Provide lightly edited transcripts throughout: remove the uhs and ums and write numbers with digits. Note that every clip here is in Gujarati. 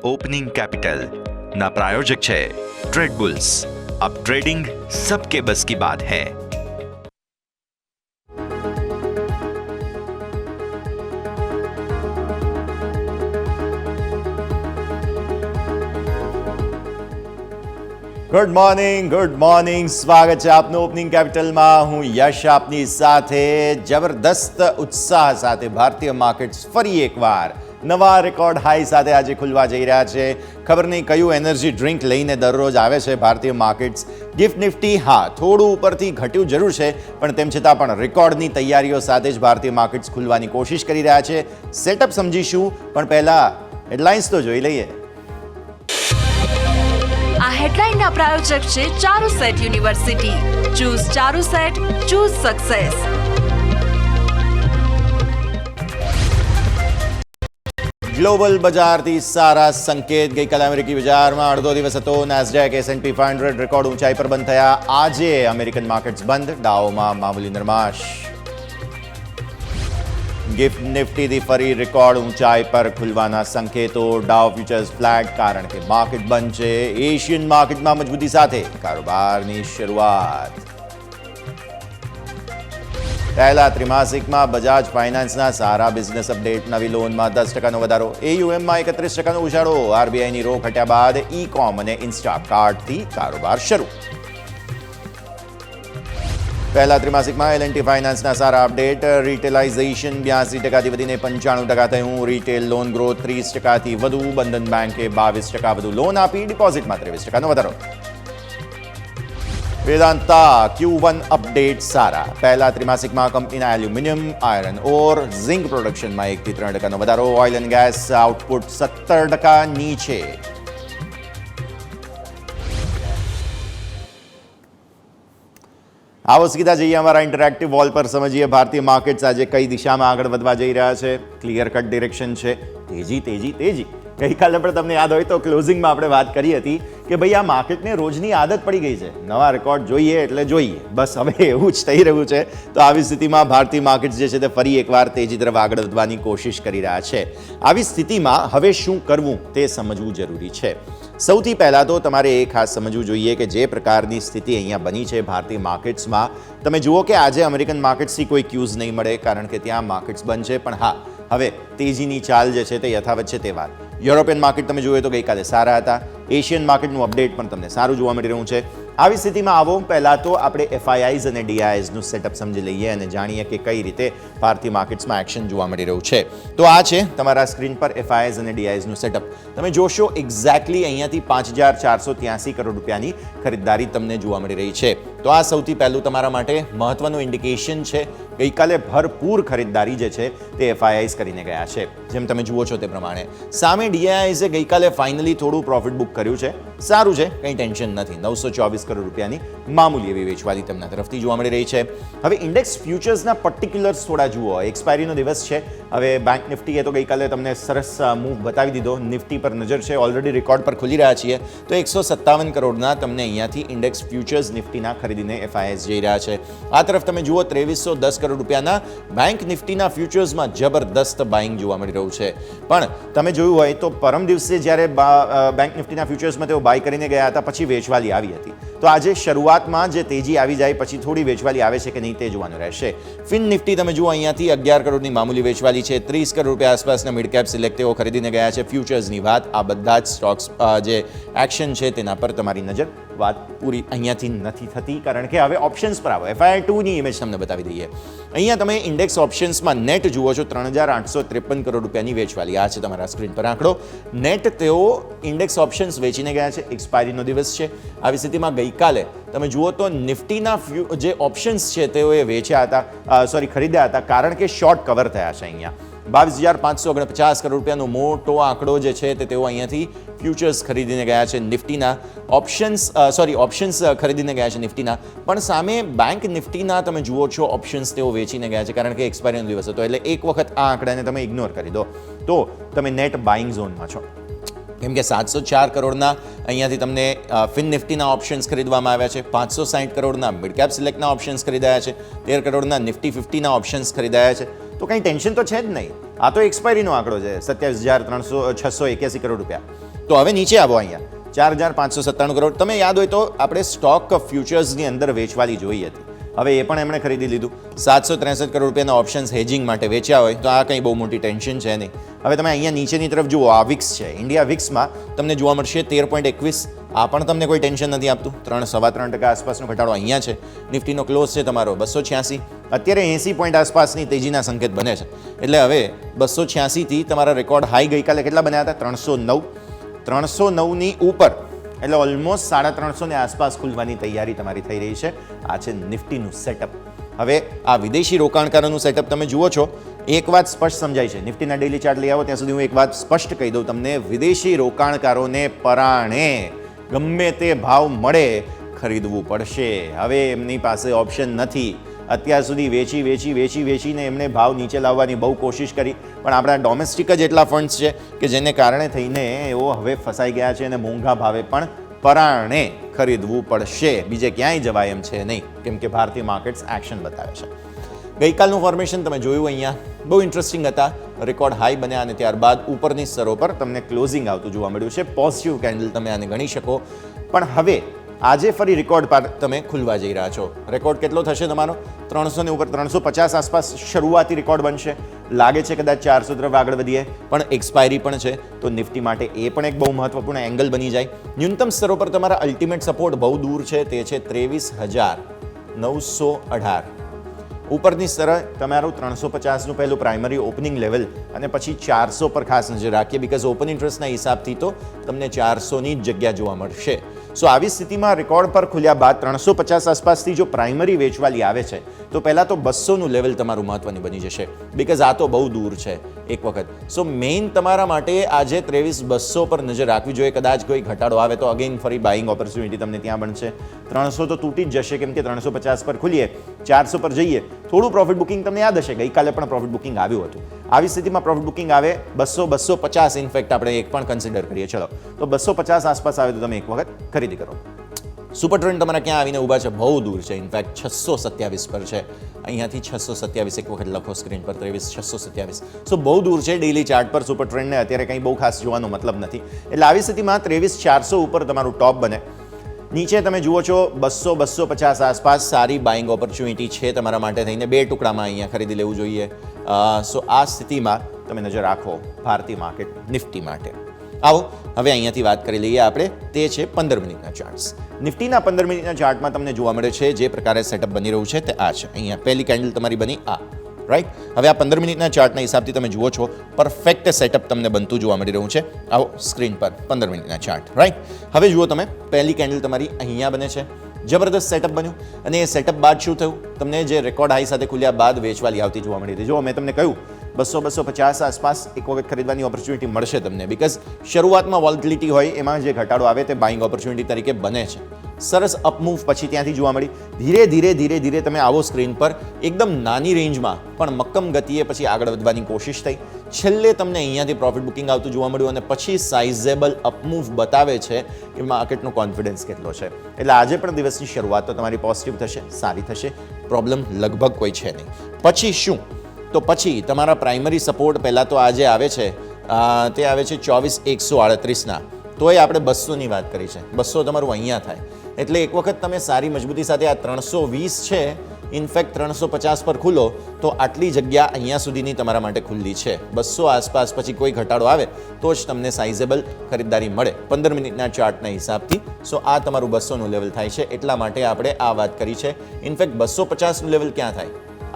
ओपनिंग कैपिटल ना प्रायोजक है ट्रेड बुल्स। अब ट्रेडिंग सबके बस की बात है। ગુડ મોર્નિંગ સ્વાગત છે આપનું ઓપનિંગ કેપિટલમાં। હું યશ આપની સાથે। જબરદસ્ત ઉત્સાહ સાથે ભારતીય માર્કેટ્સ ફરી એકવાર નવા રેકોર્ડ હાઈ સાથે આજે ખુલવા જઈ રહ્યા છે। ખબર નહીં કયું એનર્જી ડ્રિંક લઈને દરરોજ આવે છે ભારતીય માર્કેટ્સ। ગિફ્ટ નિફ્ટી હા થોડું ઉપરથી ઘટ્યું જરૂર છે, પણ તેમ છતાં પણ રેકોર્ડની તૈયારીઓ સાથે જ ભારતીય માર્કેટ્સ ખુલવાની કોશિશ કરી રહ્યા છે। સેટઅપ સમજીશું, પણ પહેલા હેડલાઇન્સ તો જોઈ લઈએ। આ હેડલાઇનના પ્રાયોજક છે Charusat university. Choose Charusat, choose success. Global બજારથી સારા સંકેત। ગઈકાલે અમેરિકી બજારમાં અડધો દિવસ હતો। નેસ્ડેક, S&P 500 રેકોર્ડ ઊંચાઈ પર બંધ થયા। આજે અમેરિકન માર્કેટ્સ બંધ, ડાઉમાં મામૂલી નરમાશ। ગિફ્ટ નિફ્ટીથી ફરી રેકોર્ડ ઊંચાઈ પર ખુલવાના સંકેતો। ડાઉ ફ્યુચર્સ ફ્લેટ કારણ કે માર્કેટ બંધ છે। એશિયન માર્કેટમાં મજબૂતી સાથે કારોબારની શરૂઆત। પહેલા ત્રિમાસિકમાં બજાજ ફાઇનાન્સના સારા બિઝનેસ અપડેટ। નવી લોનમાં 10% વધારો, AUMમાં 31% ઉછાળો। RBIની રોક હટ્યા બાદ ઈ-કોમ અને ઇન્સ્ટાકાર્ટથી કારોબાર શરૂ। પહેલા ત્રિમાસિકમાં L&T ફાઇનાન્સના સારા અપડેટ। રિટેલાઇઝેશન 82%થી વધીને 95% થયું। રિટેલ લોન ગ્રોથ 30%થી વધુ। બંધન બેંકે 22% વધુ લોન આપી। ડિપોઝિટમાં 23%નો વધારો। વેદાંતા Q1 અપડેટ સારા। પહેલા ત્રિમાસિકમાં કંપનીના એલ્યુમિનિયમ, આયરન ઓર, ઝિંક પ્રોડક્શનમાં 1 થી 3%નો વધારો। ઓઇલ એન્ડ ગેસ આઉટપુટ 70% નીચે। આવો સીધા જઈએ અમારા ઇન્ટરેક્ટિવ વોલ પર, સમજીએ ભારતીય માર્કેટ્સ આજે કઈ દિશામાં આગળ વધવા જઈ રહ્યા છે। ક્લિયર કટ ડિરેક્શન છે, તેજી તેજી તેજી। ગઈકાલે પણ તમને યાદ હોય તો ક્લોઝિંગમાં આપણે વાત કરી હતી કે ભાઈ આ માર્કેટને રોજની આદત પડી ગઈ છે, નવા રેકોર્ડ જોઈએ એટલે જોઈએ, બસ હવે એવું જ થઈ રહ્યું છે। તો આવી સ્થિતિમાં ભારતીય માર્કેટ્સ જે છે તે ફરી એકવાર તેજી તરફ આગળ વધવાની કોશિશ કરી રહ્યા છે। આવી સ્થિતિમાં હવે શું કરવું તે સમજવું જરૂરી છે। સૌથી પહેલાં તો તમારે એ ખાસ સમજવું જોઈએ કે જે પ્રકારની સ્થિતિ અહીંયા બની છે ભારતીય માર્કેટ્સમાં, તમે જુઓ કે આજે અમેરિકન માર્કેટ્સથી કોઈ ક્યુઝ નહીં મળે કારણ કે ત્યાં માર્કેટ્સ બંધ છે। પણ હા, હવે તેજીની ચાલ જે છે તે યથાવત છે તે વાત। યુરોપિયન માર્કેટ તમે જુઓ તો ગઈકાલે સારા હતા। એશિયન માર્કેટનું અપડેટ પણ તમને સારું જોવા મળી રહ્યું છે। આવી સ્થિતિમાં આવો પહેલાં તો આપણે FIIs અને DIIsનું સેટઅપ સમજી લઈએ અને જાણીએ કે કઈ રીતે ભારતીય માર્કેટ્સમાં એક્શન જોવા મળી રહ્યું છે। તો આ છે તમારા સ્ક્રીન પર FIIs અને DIIsનું સેટઅપ। તમે જોશો એક્ઝેક્ટલી અહીંયાથી 5483 કરોડ રૂપિયાની ખરીદદારી તમને જોવા મળી રહી છે। તો આ સૌથી પહેલું તમારા માટે મહત્વનું ઇન્ડિકેશન છે। ગઈકાલે ભરપૂર ખરીદદારી જે છે તે FIIs કરીને ગયા છે, જેમ તમે જુઓ છો તે પ્રમાણે। સામે DIIસે ગઈકાલે ફાઇનલી થોડું પ્રોફિટ બુક કર્યું છે, સારું છે, કંઈ ટેન્શન નથી। 924 કરોડ રૂપિયાની મામૂલી એવી વેચવાલી તેમના તરફથી જોવા મળી રહી છે। હવે ઇન્ડેક્સ ફ્યુચર્સના પર્ટિક્યુલર્સ થોડા જુઓ। એક્સપાયરીનો દિવસ છે। હવે બેંક નિફ્ટીએ તો ગઈકાલે તમને સરસ મૂવ બતાવી દીધો। નિફ્ટી પર નજર છે, ઓલરેડી રેકોર્ડ પર ખુલી રહ્યા છીએ તો 157 કરોડના તમને અહીંયાથી ઇન્ડેક્સ ફ્યુચર્સ નિફ્ટીના ખરીદીને FIIs જઈ રહ્યા છે। આ તરફ તમે જુઓ 2310 કરોડ રૂપિયાના બેંક નિફ્ટીના ફ્યુચર્સમાં જબરદસ્ત બાઇંગ જોવા મળી રહ્યું છે। પણ તમે જોયું હોય તો પરમ દિવસે જ્યારે બેંક નિફ્ટીના ફ્યુચર્સમાં તેઓ બાય કરીને ગયા હતા પછી વેચવાલી આવી હતી। તો આજે શરૂઆતમાં જે તેજી આવી જાય પછી થોડી વેચવાલી આવે છે કે નહીં તે જોવાનું રહેશે। ફિન નિફ્ટી તમે જુઓ અહીંયાથી 11 કરોડની મામૂલી વેચવાલી છે। 30 કરોડ રૂપિયા આસપાસના મિડ કેપ સિલેક્ટ તેઓ ખરીદીને ગયા છે। ફ્યુચર્સની વાત, આ બધા જ સ્ટોક્સ જે એક્શન છે તેના પર તમારી નજર। વાત પૂરી અહીંયાથી નથી થતી કારણ કે હવે ઓપ્શન્સ પર આવો। FII2ની ઇમેજ તમને બતાવી દઈએ। અહીંયા તમે ઇન્ડેક્સ ઓપ્શન્સમાં નેટ જુઓ છો 3853 કરોડ રૂપિયાની વેચવાલી। આ છે તમારા સ્ક્રીન પર આંકડો। નેટ તેઓ ઇન્ડેક્સ ઓપ્શન્સ વેચીને ગયા છે। એક્સપાયરીનો દિવસ છે। આવી સ્થિતિમાં ગઈકાલે તમે જુઓ તો નિફ્ટીના જે ઓપ્શન્સ છે તેઓએ વેચ્યા હતા, ખરીદ્યા હતા કારણ કે શોર્ટ કવર થયા છે। અહીંયા 22,549 કરોડ રૂપિયાનો મોટો આંકડો જે છે તે તેઓ અહીંયાથી ફ્યુચર્સ ખરીદીને ગયા છે નિફ્ટીના। ઓપ્શન્સ ખરીદીને ગયા છે નિફ્ટીના। પણ સામે બેંક નિફ્ટીના તમે જુઓ છો ઓપ્શન્સ તેઓ વેચીને ગયા છે કારણ કે એક્સપાયરીનો દિવસ હતો। એટલે એક વખત આ આંકડાને તમે ઇગ્નોર કરી દો તો તમે નેટ બાઇંગ ઝોનમાં છો। કેમ કે 704 કરોડના અહીંયાથી તમને ફિન નિફ્ટીના ઓપ્શન્સ ખરીદવામાં આવ્યા છે। 560 કરોડના મિડ કેપ સિલેક્ટના ઓપ્શન્સ ખરીદાયા છે। 13 કરોડના નિફ્ટી 50ના ઓપ્શન્સ ખરીદાયા છે। તો કંઈ ટેન્શન તો છે જ નહીં। આ તો એક્સપાયરીનો આંકડો છે 27,681 કરોડ રૂપિયા। તો હવે નીચે આવો અહીંયા 4,597 કરોડ. તમે યાદ હોય તો આપણે સ્ટોક ફ્યુચર્સની અંદર વેચવાલી જોઈ હતી, હવે એ પણ એમણે ખરીદી લીધું. 763 કરોડ રૂપિયાના ઓપ્શન્સ હેજિંગ માટે વેચ્યા હોય તો આ કંઈ બહુ મોટી ટેન્શન છે નહીં. હવે તમે અહીંયા નીચેની તરફ જુઓ, આ વિક્સ છે, ઇન્ડિયા વિક્સમાં તમને જોવા મળશે 13.21. આ પણ તમને કોઈ ટેન્શન નથી આપતું. 3.3% આસપાસનો ઘટાડો અહીંયા છે. નિફ્ટીનો ક્લોઝ છે તમારો 286. અત્યારે 80 પોઈન્ટ આસપાસની તેજીના સંકેત બને છે. એટલે હવે 286થી તમારા રેકોર્ડ હાઈ ગઈકાલે કેટલા બન્યા હતા? 309. 309ની ઉપર એટલે ઓલમોસ્ટ 350 ની આસપાસ ખુલવાની તૈયારી તમારી થઈ રહી છે. આ છે નિફ્ટીનું સેટઅપ. હવે આ વિદેશી રોકાણકારોનું સેટઅપ તમે જુઓ છો, એક વાત સ્પષ્ટ સમજાય છે. નિફ્ટીના ડેલી ચાર્ટ લઈ આવો ત્યાં સુધી હું એક વાત સ્પષ્ટ કહી દઉં તમને, વિદેશી રોકાણકારોને પરાણે ગમે તે ભાવ મળે ખરીદવું પડશે. હવે એમની પાસે ઓપ્શન નથી. અત્યાર સુધી વેચીને એમણે ભાવ નીચે લાવવાની બહુ કોશિશ કરી, પણ આપણા ડોમેસ્ટિક જ એટલા ફંડ્સ છે કે જેને કારણે થઈને એઓ હવે ફસાઈ ગયા છે અને મોંઘા ભાવે પણ પરાણે ખરીદવું પડશે. બીજે ક્યાંય જવાય એમ છે નહીં, કેમ કે ભારતીય માર્કેટ્સ એક્શન બતાવે છે. ગઈકાલનું ફોર્મેશન તમે જોયું અહીંયા, બહુ ઇન્ટરેસ્ટિંગ હતા. રેકોર્ડ હાઈ બન્યા અને ત્યારબાદ ઉપરની સ્તરો પર તમને ક્લોઝિંગ આવતું જોવા મળ્યું છે. પોઝિટિવ કેન્ડલ તમે આને ગણી શકો. પણ હવે આજે ફરી રેકોર્ડ પર તમે ખુલવા જઈ રહ્યા છો. રેકોર્ડ કેટલો થશે તમારો? 300 ને ઉપર 350 આસપાસ શરૂઆતી રેકોર્ડ બનશે. લાગે છે કદાચ 400 તરફ આગળ વધીએ, પણ એક્સપાયરી પણ છે, તો નિફ્ટી માટે એ પણ એક બહુ મહત્વપૂર્ણ એંગલ બની જાય. ન્યૂનતમ સ્તરો પર તમારા અલ્ટિમેટ સપોર્ટ બહુ દૂર છે, તે છે 23,918. ઉપરની સ્તરે તમારું 350નું પહેલું પ્રાઇમરી ઓપનિંગ લેવલ અને પછી 400 પર ખાસ નજર રાખીએ, બીકોઝ ઓપન ઇન્ટરેસ્ટના હિસાબથી તો તમને 400ની જ જગ્યા જોવા મળશે. સો આવી સ્થિતિમાં રેકોર્ડ પર ખુલ્યા બાદ 350 આસપાસથી જો પ્રાઇમરી વેચવાલી આવે છે તો પહેલાં તો 200નું લેવલ તમારું મહત્વનું બની જશે, બીકોઝ આ તો બહુ દૂર છે એક વખત. સો મેઇન તમારા માટે આજે 23,200 પર નજર રાખવી જોઈએ. કદાચ કોઈ ઘટાડો આવે તો અગેન ફરી બાઇંગ ઓપોર્ચ્યુનિટી તમને ત્યાં બનશે. 300 તો તૂટી જ જશે, કેમ કે 350 પર ખુલીએ, 400 પર જઈએ, થોડું પ્રોફિટ બુકિંગ તમને યાદ હશે, ગઈકાલે પણ પ્રોફિટ બુકિંગ આવ્યું હતું. આવી સ્થિતિમાં પ્રોફિટ બુકિંગ આવે 200-250, ઇનફેક્ટ આપણે એક પણ કન્સિડર કરીએ, ચલો તો 250 આસપાસ આવે તો તમે એક વખત ખરીદી કરો. સુપર ટ્રેન્ડ તમારા ક્યાં આવીને ઊભા છે? બહુ દૂર છે, ઇનફેક્ટ 627 પર છે. અહીંયાથી 627 એક વખત લખો સ્ક્રીન પર, 23,627. સો બહુ દૂર છે. ડેલી ચાર્ટ પર સુપર ટ્રેન્ડને અત્યારે કંઈ બહુ ખાસ જોવાનો મતલબ નથી. એટલે આવી સ્થિતિમાં 23,400 ઉપર તમારું ટોપ બને. નીચે તમે જુઓ છો 200-250 આસપાસ સારી બાઇંગ ઓપોર્ચ્યુનિટી છે તમારા માટે થઈને. 2 ટુકડામાં અહીંયા ખરીદી લેવું જોઈએ. સો આ સ્થિતિમાં તમે નજર રાખો ભારતીય માર્કેટ નિફ્ટી માટે. આવો હવે અહીંયાથી વાત કરી લઈએ આપણે, તે છે 15 મિનિટના ચાર્ટ્સ. નિફ્ટીના 15 મિનિટના ચાર્ટમાં તમને જોવા મળે છે જે પ્રકારે સેટઅપ બની રહ્યું છે તે આ છે. અહીંયા પહેલી કેન્ડલ તમારી બની આ, રાઈટ. હવે આ 15 મિનિટના ચાર્ટના હિસાબથી તમે જુઓ છો પરફેક્ટ સેટઅપ તમને બનતું જોવા મળી રહ્યું છે. આવો સ્ક્રીન પર 15 મિનિટના ચાર્ટ, રાઈટ. હવે જુઓ તમે, પહેલી કેન્ડલ તમારી અહીંયા બને છે, જબરદસ્ત સેટઅપ બન્યું. અને એ સેટઅપ બાદ શું થયું? તમને જે રેકોર્ડ હાઈ સાથે ખુલ્યા બાદ વેચવાલી આવતી જોવા મળી હતી. જો મેં તમને કહ્યું 200-250 આસપાસ એક વખત ખરીદવાની ઓપોર્ચ્યુનિટી મળશે તમને, બીકોઝ શરૂઆતમાં વોલ્ટિલિટી હોય એમાં જે ઘટાડો આવે તે બાઇંગ ઓપોર્ચ્યુનિટી તરીકે બને છે. સરસ અપમૂવ પછી ત્યાંથી જોવા મળી. ધીરે ધીરે તમે આવો સ્ક્રીન પર એકદમ નાની રેન્જમાં પણ મક્કમ ગતિએ પછી આગળ વધવાની કોશિશ થઈ. છેલ્લે તમને અહીંયાથી પ્રોફિટ બુકિંગ આવતું જોવા મળ્યું અને પછી સાઇઝેબલ અપમૂવ બતાવે છે કે માર્કેટનો કોન્ફિડન્સ કેટલો છે. એટલે આજે પણ દિવસની શરૂઆત તો તમારી પોઝિટિવ થશે, સારી થશે, પ્રોબ્લેમ લગભગ કોઈ છે નહીં. પછી શું? તો પછી તમારા પ્રાઇમરી સપોર્ટ પહેલાં તો આજે આવે છે, તે આવે છે 24,138ના. તોય આપણે 200ની વાત કરી છે. 200 તમારું અહીંયા થાય એટલે એક વખત તમે સારી મજબૂતી સાથે આ 320 છે, ઇનફેક્ટ 350 પર ખુલો તો આટલી જગ્યા અહીંયા સુધીની તમારા માટે ખુલ્લી છે. 200 આસપાસ પછી કોઈ ઘટાડો આવે તો જ તમને સાઇઝેબલ ખરીદદારી મળે 15 મિનિટના ચાર્ટના હિસાબથી. સો આ તમારું 200નું લેવલ થાય છે, એટલા માટે આપણે આ વાત કરી છે. ઇનફેક્ટ 250નું લેવલ ક્યાં થાય?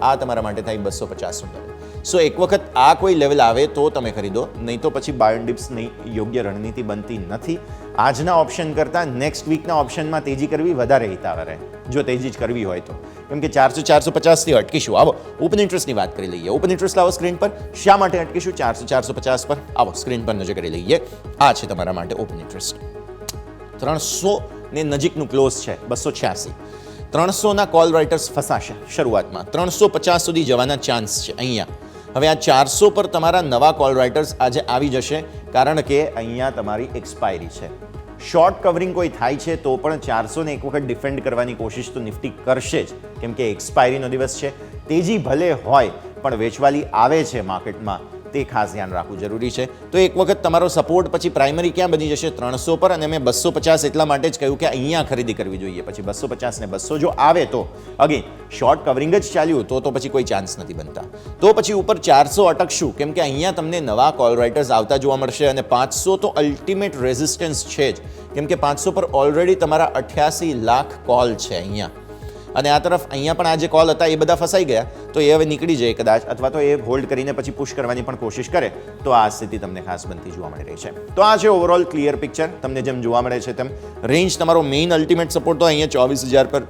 આ તમારા માટે થાય 250નું લેવલ. સો એક વખત આ કોઈ લેવલ આવે તો તમે ખરીદો, નહીં તો પછી બાય એન્ડ ડિપ્સની યોગ્ય રણનીતિ બનતી નથી. આજના ઓપ્શન કરતાં નેક્સ્ટ વીકના ઓપ્શનમાં તેજી કરવી વધારે હિતાવહ રહે, જો તેજી જ કરવી હોય તો. કેમ કે 400-450થી અટકીશું. આવો ઓપન ઇન્ટરેસ્ટની વાત કરી લઈએ. ઓપન ઇન્ટરેસ્ટ લાવો સ્ક્રીન પર. શા માટે અટકીશું 400-450 પર? આવો સ્ક્રીન પર નજર કરી લઈએ. આ છે તમારા માટે ઓપન ઇન્ટરેસ્ટ. 300 ને નજીકનું ક્લોઝ છે, 286. 300ના કોલ રાઇટર્સ ફસાશે શરૂઆતમાં, 350 સુધી જવાના ચાન્સ છે અહીંયા. હવે આ 400 પર તમારા નવા કોલ રાઇટર્સ આજે આવી જશે, કારણ કે અહીંયા તમારી એક્સપાયરી છે. શોર્ટ કવરિંગ કોઈ થાય છે તો પણ 400ને એક વખત ડિફેન્ડ કરવાની કોશિશ તો નિફ્ટી કરશે જ, કેમ કે એક્સપાયરીનો દિવસ છે. તેજી ભલે હોય પણ વેચવાલી આવે છે માર્કેટમાં, તે ખાસ ધ્યાન રાખવું જરૂરી છે. તો એક વખત તમારો સપોર્ટ પછી પ્રાઇમરી ક્યાં બની જશે 300 પર, અને મેં 250 એટલા માટે જ કહ્યું કે અહીંયા ખરીદી કરવી જોઈએ. પછી 250 ને 200 જો આવે તો અગેન શોર્ટ કવરિંગ જ ચાલ્યું તો પછી કોઈ ચાન્સ નથી બનતા. તો પછી ઉપર 400 અટકશું, કેમ કે અહીંયા તમને નવા કોલ રાઇટર્સ આવતા જોવા મળશે, અને 500 તો અલ્ટિમેટ રેઝિસ્ટન્સ છે જ, કેમ કે 500 પર ઓલરેડી તમારા 88 લાખ કોલ છે અહીંયા. અને આ તરફ અહીંયા પણ આ જે કોલ હતા એ બધા ફસાઈ ગયા, તો એ હવે નીકળી જાય કદાચ, અથવા તો એ હોલ્ડ કરીને પછી પુશ કરવાની પણ કોશિશ કરે, તો આ સ્થિતિ તમને ખાસ બનતી જોવા મળી રહી છે. તો આ છે ઓવરઓલ ક્લિયર પિક્ચર. તમને જેમ જોવા મળે છે તેમ રેન્જ તમારો મેઇન અલ્ટિમેટ સપોર્ટ તો અહીંયા 24,000 પર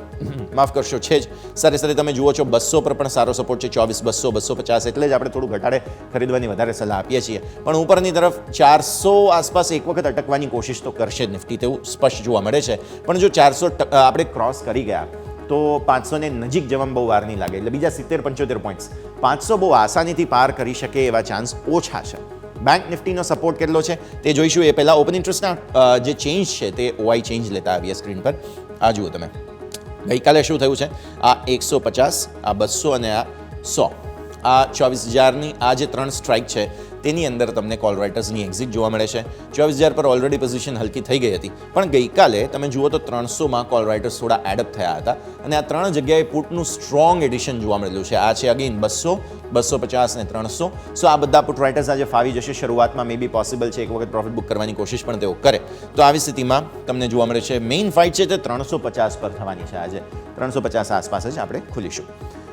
માફ કરશો છે જ. સાથે સાથે તમે જુઓ છો 200 પર પણ સારો સપોર્ટ છે, 24, 200, 250, એટલે જ આપણે થોડું ઘટાડે ખરીદવાની વધારે સલાહ આપીએ છીએ. પણ ઉપરની તરફ 400 આસપાસ એક વખત અટકવાની કોશિશ તો કરશે જ નિફ્ટી, તેવું સ્પષ્ટ જોવા મળે છે. પણ જો 400 આપણે ક્રોસ કરી ગયા તો 500 ને નજીક જવામાં બહુ વાર નહીં લાગે, એટલે બીજા 70-75 પોઈન્ટ્સ 500 બહુ આસાનીથી પાર કરી શકે એવા ચાન્સ ઓછા છે. બેંક નિફ્ટીનો સપોર્ટ કેટલો છે તે જોઈશું. એ પહેલાં ઓપન ઇન્ટરેસ્ટના જે ચેન્જ છે તે ઓઆઈ ચેન્જ લેતા આવીએ સ્ક્રીન પર. આ જુઓ તમે, ગઈકાલે શું થયું છે, આ 150, આ 200 અને આ 100, આ 24,000ની આ જે 3 સ્ટ્રાઇક છે તેની અંદર તમને કોલ રાઇટર્સની એક્ઝિટ જોવા મળે છે. 24,000 પર ઓલરેડી પોઝિશન હલકી થઈ ગઈ હતી, પણ ગઈકાલે તમે જુઓ તો 300માં કોલ રાઇટર્સ થોડા એડઅપ થયા હતા, અને આ 3 જગ્યાએ પુટનું સ્ટ્રોંગ એડિશન જોવા મળેલું છે. આ છે અગેન 200, 250 ને 300. સો આ બધા પુટ રાઇટર્સ આજે ફાવી જશે. શરૂઆતમાં મે બી પોસિબલ છે એક વખત પ્રોફિટ બુક કરવાની કોશિશ પણ તેઓ કરે, તો આવી સ્થિતિમાં તમને જોવા મળે છે મેઇન ફાઇટ છે તે 350 પર થવાની છે. આજે 350 આસપાસ જ આપણે ખુલીશું.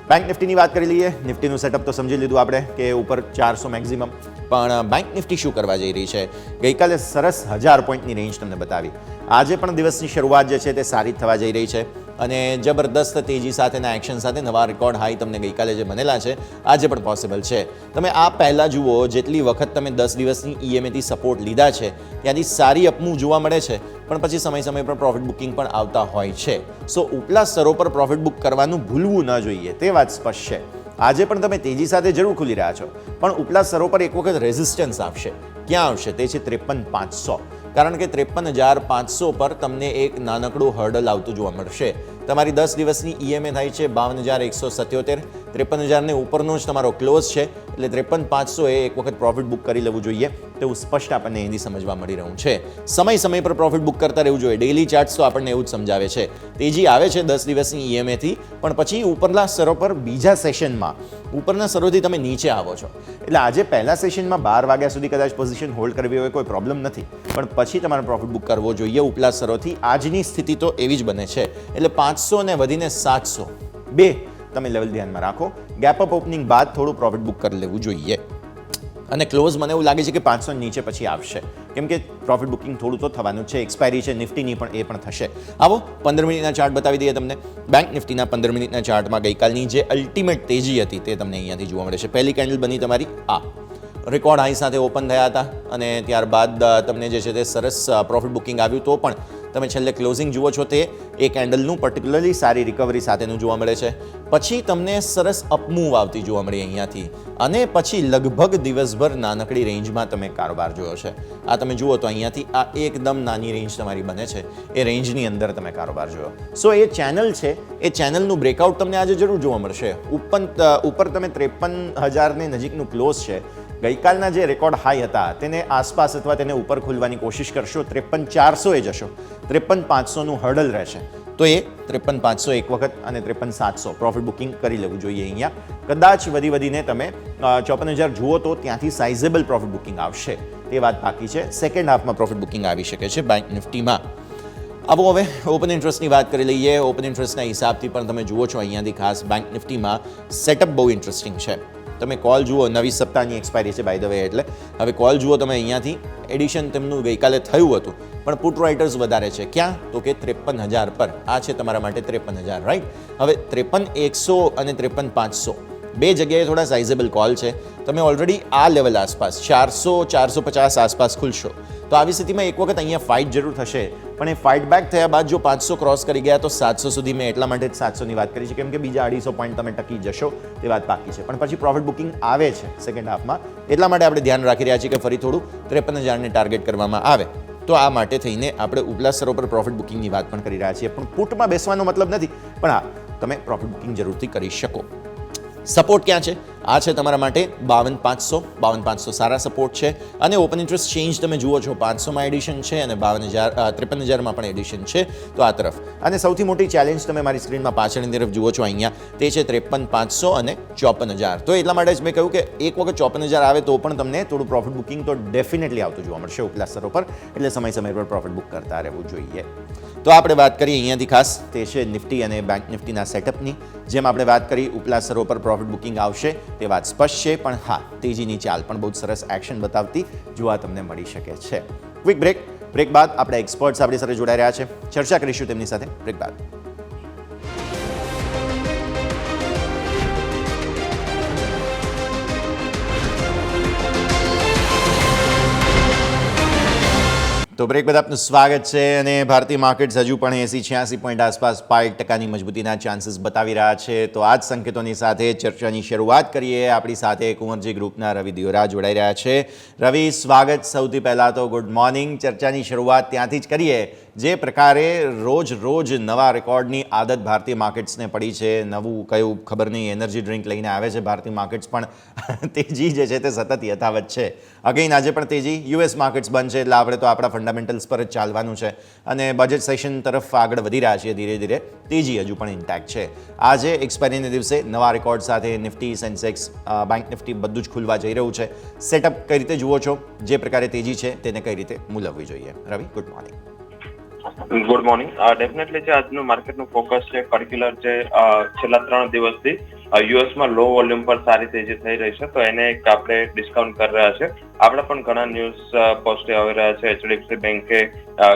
બેંક નિફ્ટીની વાત કરી લઈએ. નિફ્ટીનું સેટઅપ તો સમજી લીધું આપણે કે ઉપર 400 મેક્સિમમ, પણ બેંક નિફ્ટી શું કરવા જઈ રહી છે? ગઈકાલે સરસ 1000 પોઈન્ટની રેન્જ તમને બતાવી. આજે પણ દિવસની શરૂઆત જે છે તે સારી થવા જઈ રહી છે, અને જબરદસ્ત તેજી સાથેના એક્શન સાથે નવા રેકોર્ડ હાઈ તમને ગઈકાલે જે બનેલા છે આજે પણ પોસિબલ છે. તમે આ પહેલાં જુઓ, જેટલી વખત તમે 10 દિવસની ઈએમએથી સપોર્ટ લીધા છે ત્યાંથી સારી અપમૂવ જોવા મળે છે, પણ પછી સમય પર પ્રોફિટ બુકિંગ પણ આવતા હોય છે. સો ઉપલા સ્તરો પર પ્રોફિટ બુક કરવાનું ભૂલવું ન જોઈએ, તે વાત સ્પષ્ટ છે. આજે પણ તમે તેજી સાથે જરૂર ખુલી રહ્યા છો, પણ ઉપલા સ્તરો પર એક વખત રેઝિસ્ટન્સ આવશે. ક્યાં આવશે? તે છે 53,500. કારણ કે 53,500 પર તમને એક નાનકડું હર્ડલ આવતું જોવા મળશે. તમારી 10 દિવસની ઈએમએ થાય છે 52,177, 53,000ને ઉપરનો જ તમારો ક્લોઝ છે, એટલે 53,500 એ એક વખત પ્રોફિટ બુક કરી લેવું જોઈએ, તેવું સ્પષ્ટ આપણને એની સમજવા મળી રહ્યું છે. સમય પર પ્રોફિટ બુક કરતા રહેવું જોઈએ. ડેઇલી ચાર્ટ્સ તો આપણને એવું જ સમજાવે છે. તેજી આવે છે 10 દિવસની ઈએમએથી, પણ પછી ઉપરના સ્તરો પર બીજા સેશનમાં ઉપરના સ્તરોથી તમે નીચે આવો છો. એટલે આજે પહેલા સેશનમાં 12 વાગ્યા સુધી કદાચ પોઝિશન હોલ્ડ કરવી હોય કોઈ પ્રોબ્લેમ નથી, પણ પછી તમારે પ્રોફિટ બુક કરવો જોઈએ ઉપલા સ્તરોથી. આજની સ્થિતિ તો એવી જ બને છે, એટલે 500 ને વધીને 700 બે તમે લેવલ ધ્યાનમાં રાખો. ગેપ અપ ઓપનિંગ બાદ થોડું પ્રોફિટ બુક કરી લેવું જોઈએ, અને ક્લોઝ મને એવું લાગે છે કે 500 નીચે પછી આવશે, કેમ કે પ્રોફિટ બુકિંગ થોડું તો થવાનું છે. એક્સપાયરી છે નિફ્ટીની પણ, એ પણ થશે. આવો 15 મિનિટના ચાર્ટ બતાવી દઈએ તમને. બેંક નિફ્ટીના 15 મિનિટના ચાર્ટમાં ગઈકાલની જે અલ્ટિમેટ તેજી હતી તે તમને અહીંયાથી જોવા મળે છે. પહેલી કેન્ડલ બની તમારી આ રેકોર્ડ હાઈ સાથે ઓપન થયા હતા, અને ત્યારબાદ તમને જે છે તે સરસ પ્રોફિટ બુકિંગ આવ્યું, તો પણ તમે છેલ્લે ક્લોઝિંગ જુઓ છો તે એ કેન્ડલનું પર્ટિક્યુલરલી સારી રિકવરી સાથેનું જોવા મળે છે. પછી તમને સરસ અપમૂવ આવતી જોવા મળી અહીંયાથી, અને પછી લગભગ દિવસભર નાનકડી રેન્જમાં તમે કારોબાર જોયો છે. આ તમે જુઓ તો અહીંયાથી આ એકદમ નાની રેન્જ તમારી બને છે, એ રેન્જની અંદર તમે કારોબાર જોયો. સો એ ચેનલ છે, એ ચેનલનું બ્રેકઆઉટ તમને આજે જરૂર જોવા મળશે. ઉપર તમે 53,000 નજીકનું ક્લોઝ છે. ગઈકાલના જે રેકોર્ડ હાઈ હતા તેને આસપાસ અથવા તેને ઉપર ખુલવાની કોશિશ કરશો, 53,400 એ જશો. 53,500નું હર્ડલ રહેશે, તો એ 53,500 એક વખત અને 53,700 પ્રોફિટ બુકિંગ કરી લેવું જોઈએ. અહીંયા કદાચ વધીને તમે 54,000 જુઓ તો ત્યાંથી સાઇઝેબલ પ્રોફિટ બુકિંગ આવશે, તે વાત બાકી છે. સેકન્ડ હાફમાં પ્રોફિટ બુકિંગ આવી શકે છે બેંક નિફ્ટીમાં. આવો હવે ઓપન ઇન્ટરેસ્ટની વાત કરી લઈએ. ઓપન ઇન્ટરેસ્ટના હિસાબથી પણ તમે જુઓ છો અહીંયાથી ખાસ બેંક નિફ્ટીમાં સેટઅપ બહુ ઇન્ટરેસ્ટિંગ છે. તમે કોલ જુઓ, નવી સપ્તાહની એક્સપાયરી છે બાય ધ વે, એટલે હવે કોલ જુઓ તમે અહીંયાથી એડિશન તેમનું ગઈકાલે થયું હતું, પણ પુટ રાઇટર્સ વધારે છે. ક્યાં? તો કે 53,000 પર. આ છે તમારા માટે 53,000, રાઈટ. હવે 53,100 અને 53,500 બે જગ્યાએ થોડા સાઇઝેબલ કોલ છે. તમે ઓલરેડી આ લેવલ આસપાસ 400-450 આસપાસ ખુલશો, તો આવી સ્થિતિમાં એક વખત અહીંયા ફાઇટ જરૂર થશે, પણ એ ફાઇટ બેક થયા બાદ જો 500 ક્રોસ કરી ગયા તો 700 સુધી. મેં એટલા માટે જ 700ની વાત કરી છે, કેમ કે બીજા 250 પોઈન્ટ તમે ટકી જશો, તે વાત બાકી છે. પણ પછી પ્રોફિટ બુકિંગ આવે છે સેકન્ડ હાફમાં, એટલા માટે આપણે ધ્યાન રાખી રહ્યા છીએ કે ફરી થોડું 53,000ને ટાર્ગેટ કરવામાં આવે. તો આ માટે થઈને આપણે ઉપલા સ્તરો પર પ્રોફિટ બુકિંગની વાત પણ કરી રહ્યા છીએ. પણ પુટમાં બેસવાનો મતલબ નથી, પણ હા, તમે પ્રોફિટ બુકિંગ જરૂરથી કરી શકો. સપોર્ટ ક્યાં છે? આ છે તમારા માટે 52,500 સારા સપોર્ટ છે. અને ઓપન ઇન્ટરેસ્ટ ચેન્જ તમે જુઓ છો 500માં એડિશન છે અને 53,000માં પણ એડિશન છે. તો આ તરફ અને સૌથી મોટી ચેલેન્જ તમે મારી સ્ક્રીનમાં પાછળની તરફ જુઓ છો અહીંયા, તે છે 53,500 અને 54,000. તો એટલા માટે જ મેં કહ્યું કે એક વખત 54,000 આવે તો પણ તમને થોડું પ્રોફિટ બુકિંગ તો ડેફિનેટલી આવતું જોવા મળશે ઉપલા સ્તરો પર, એટલે સમય પર પ્રોફિટ બુક કરતા રહેવું જોઈએ. તો આપણે વાત કરીએ અહીંયાથી ખાસ તે છે નિફ્ટી અને બેંક નિફ્ટીના સેટઅપની. જેમ આપણે વાત કરી ઉપલા સ્તરો પર પ્રોફિટ બુકિંગ આવશે તે વાત સ્પષ્ટ છે, પણ હા, તેજીની ચાલ પણ બહુ સરસ એક્શન બતાવતી જોવા તમને મળી શકે છે. ક્વિક બ્રેક બાદ આપણે એક્સપર્ટ્સ આપણી સાથે જોડાઈ રહ્યા છે, ચર્ચા કરીશું તેમની સાથે બ્રેક બાદ. તો બ્રેક બાદ આપનું સ્વાગત છે. અને ભારતીય માર્કેટ્સ હજુ પણ 80-86 પોઈન્ટ આસપાસ 5% મજબૂતીના ચાન્સીસ બતાવી રહ્યા છે. તો આ જ સંકેતોની સાથે ચર્ચાની શરૂઆત કરીએ. આપણી સાથે કુંવરજી ગ્રુપના રવિ દિયોરા જોડાઈ રહ્યા છે. રવિ, સ્વાગત. સૌથી પહેલાં તો ગુડ મોર્નિંગ. ચર્ચાની શરૂઆત ત્યાંથી જ કરીએ. જે પ્રકારે રોજ નવા રેકોર્ડની આદત ભારતીય માર્કેટ્સને પડી છે, નવું કયું ખબર નહીં એનર્જી ડ્રિંક લઈને આવે છે ભારતીય માર્કેટ્સ, પણ તેજી જે છે તે સતત યથાવત છે. અગેન આજે પણ તેજી. યુએસ માર્કેટ્સ બંધ છે એટલે આપણે તો આપણા ફંડામેન્ટલ્સ પર જ ચાલવાનું છે અને બજેટ સેશન તરફ આગળ વધી રહ્યા છીએ ધીરે ધીરે. તેજી હજુ પણ ઇન્ટેક્ટ છે. આજે એક્સપાયરીના દિવસે નવા રેકોર્ડ સાથે નિફ્ટી, સેન્સેક્સ, બેંક નિફ્ટી બધું જ ખુલવા જઈ રહ્યું છે. સેટઅપ કઈ રીતે જુઓ છો? જે પ્રકારે તેજી છે તેને કઈ રીતે મૂલવવી જોઈએ? Ravi, good morning. Good morning. Definitely જે આજનું માર્કેટનું ફોકસ છે પર્ટિક્યુલર જે છેલ્લા 3 દિવસથી યુએસમાં લો વોલ્યુમ પર સારી તેજી થઈ રહી છે, તો એને એક આપણે ડિસ્કાઉન્ટ કરી રહ્યા છે. આપણે પણ ઘણા ન્યૂઝ પોઝિટિવ આવી રહ્યા છે. એચડીએફસી બેંકે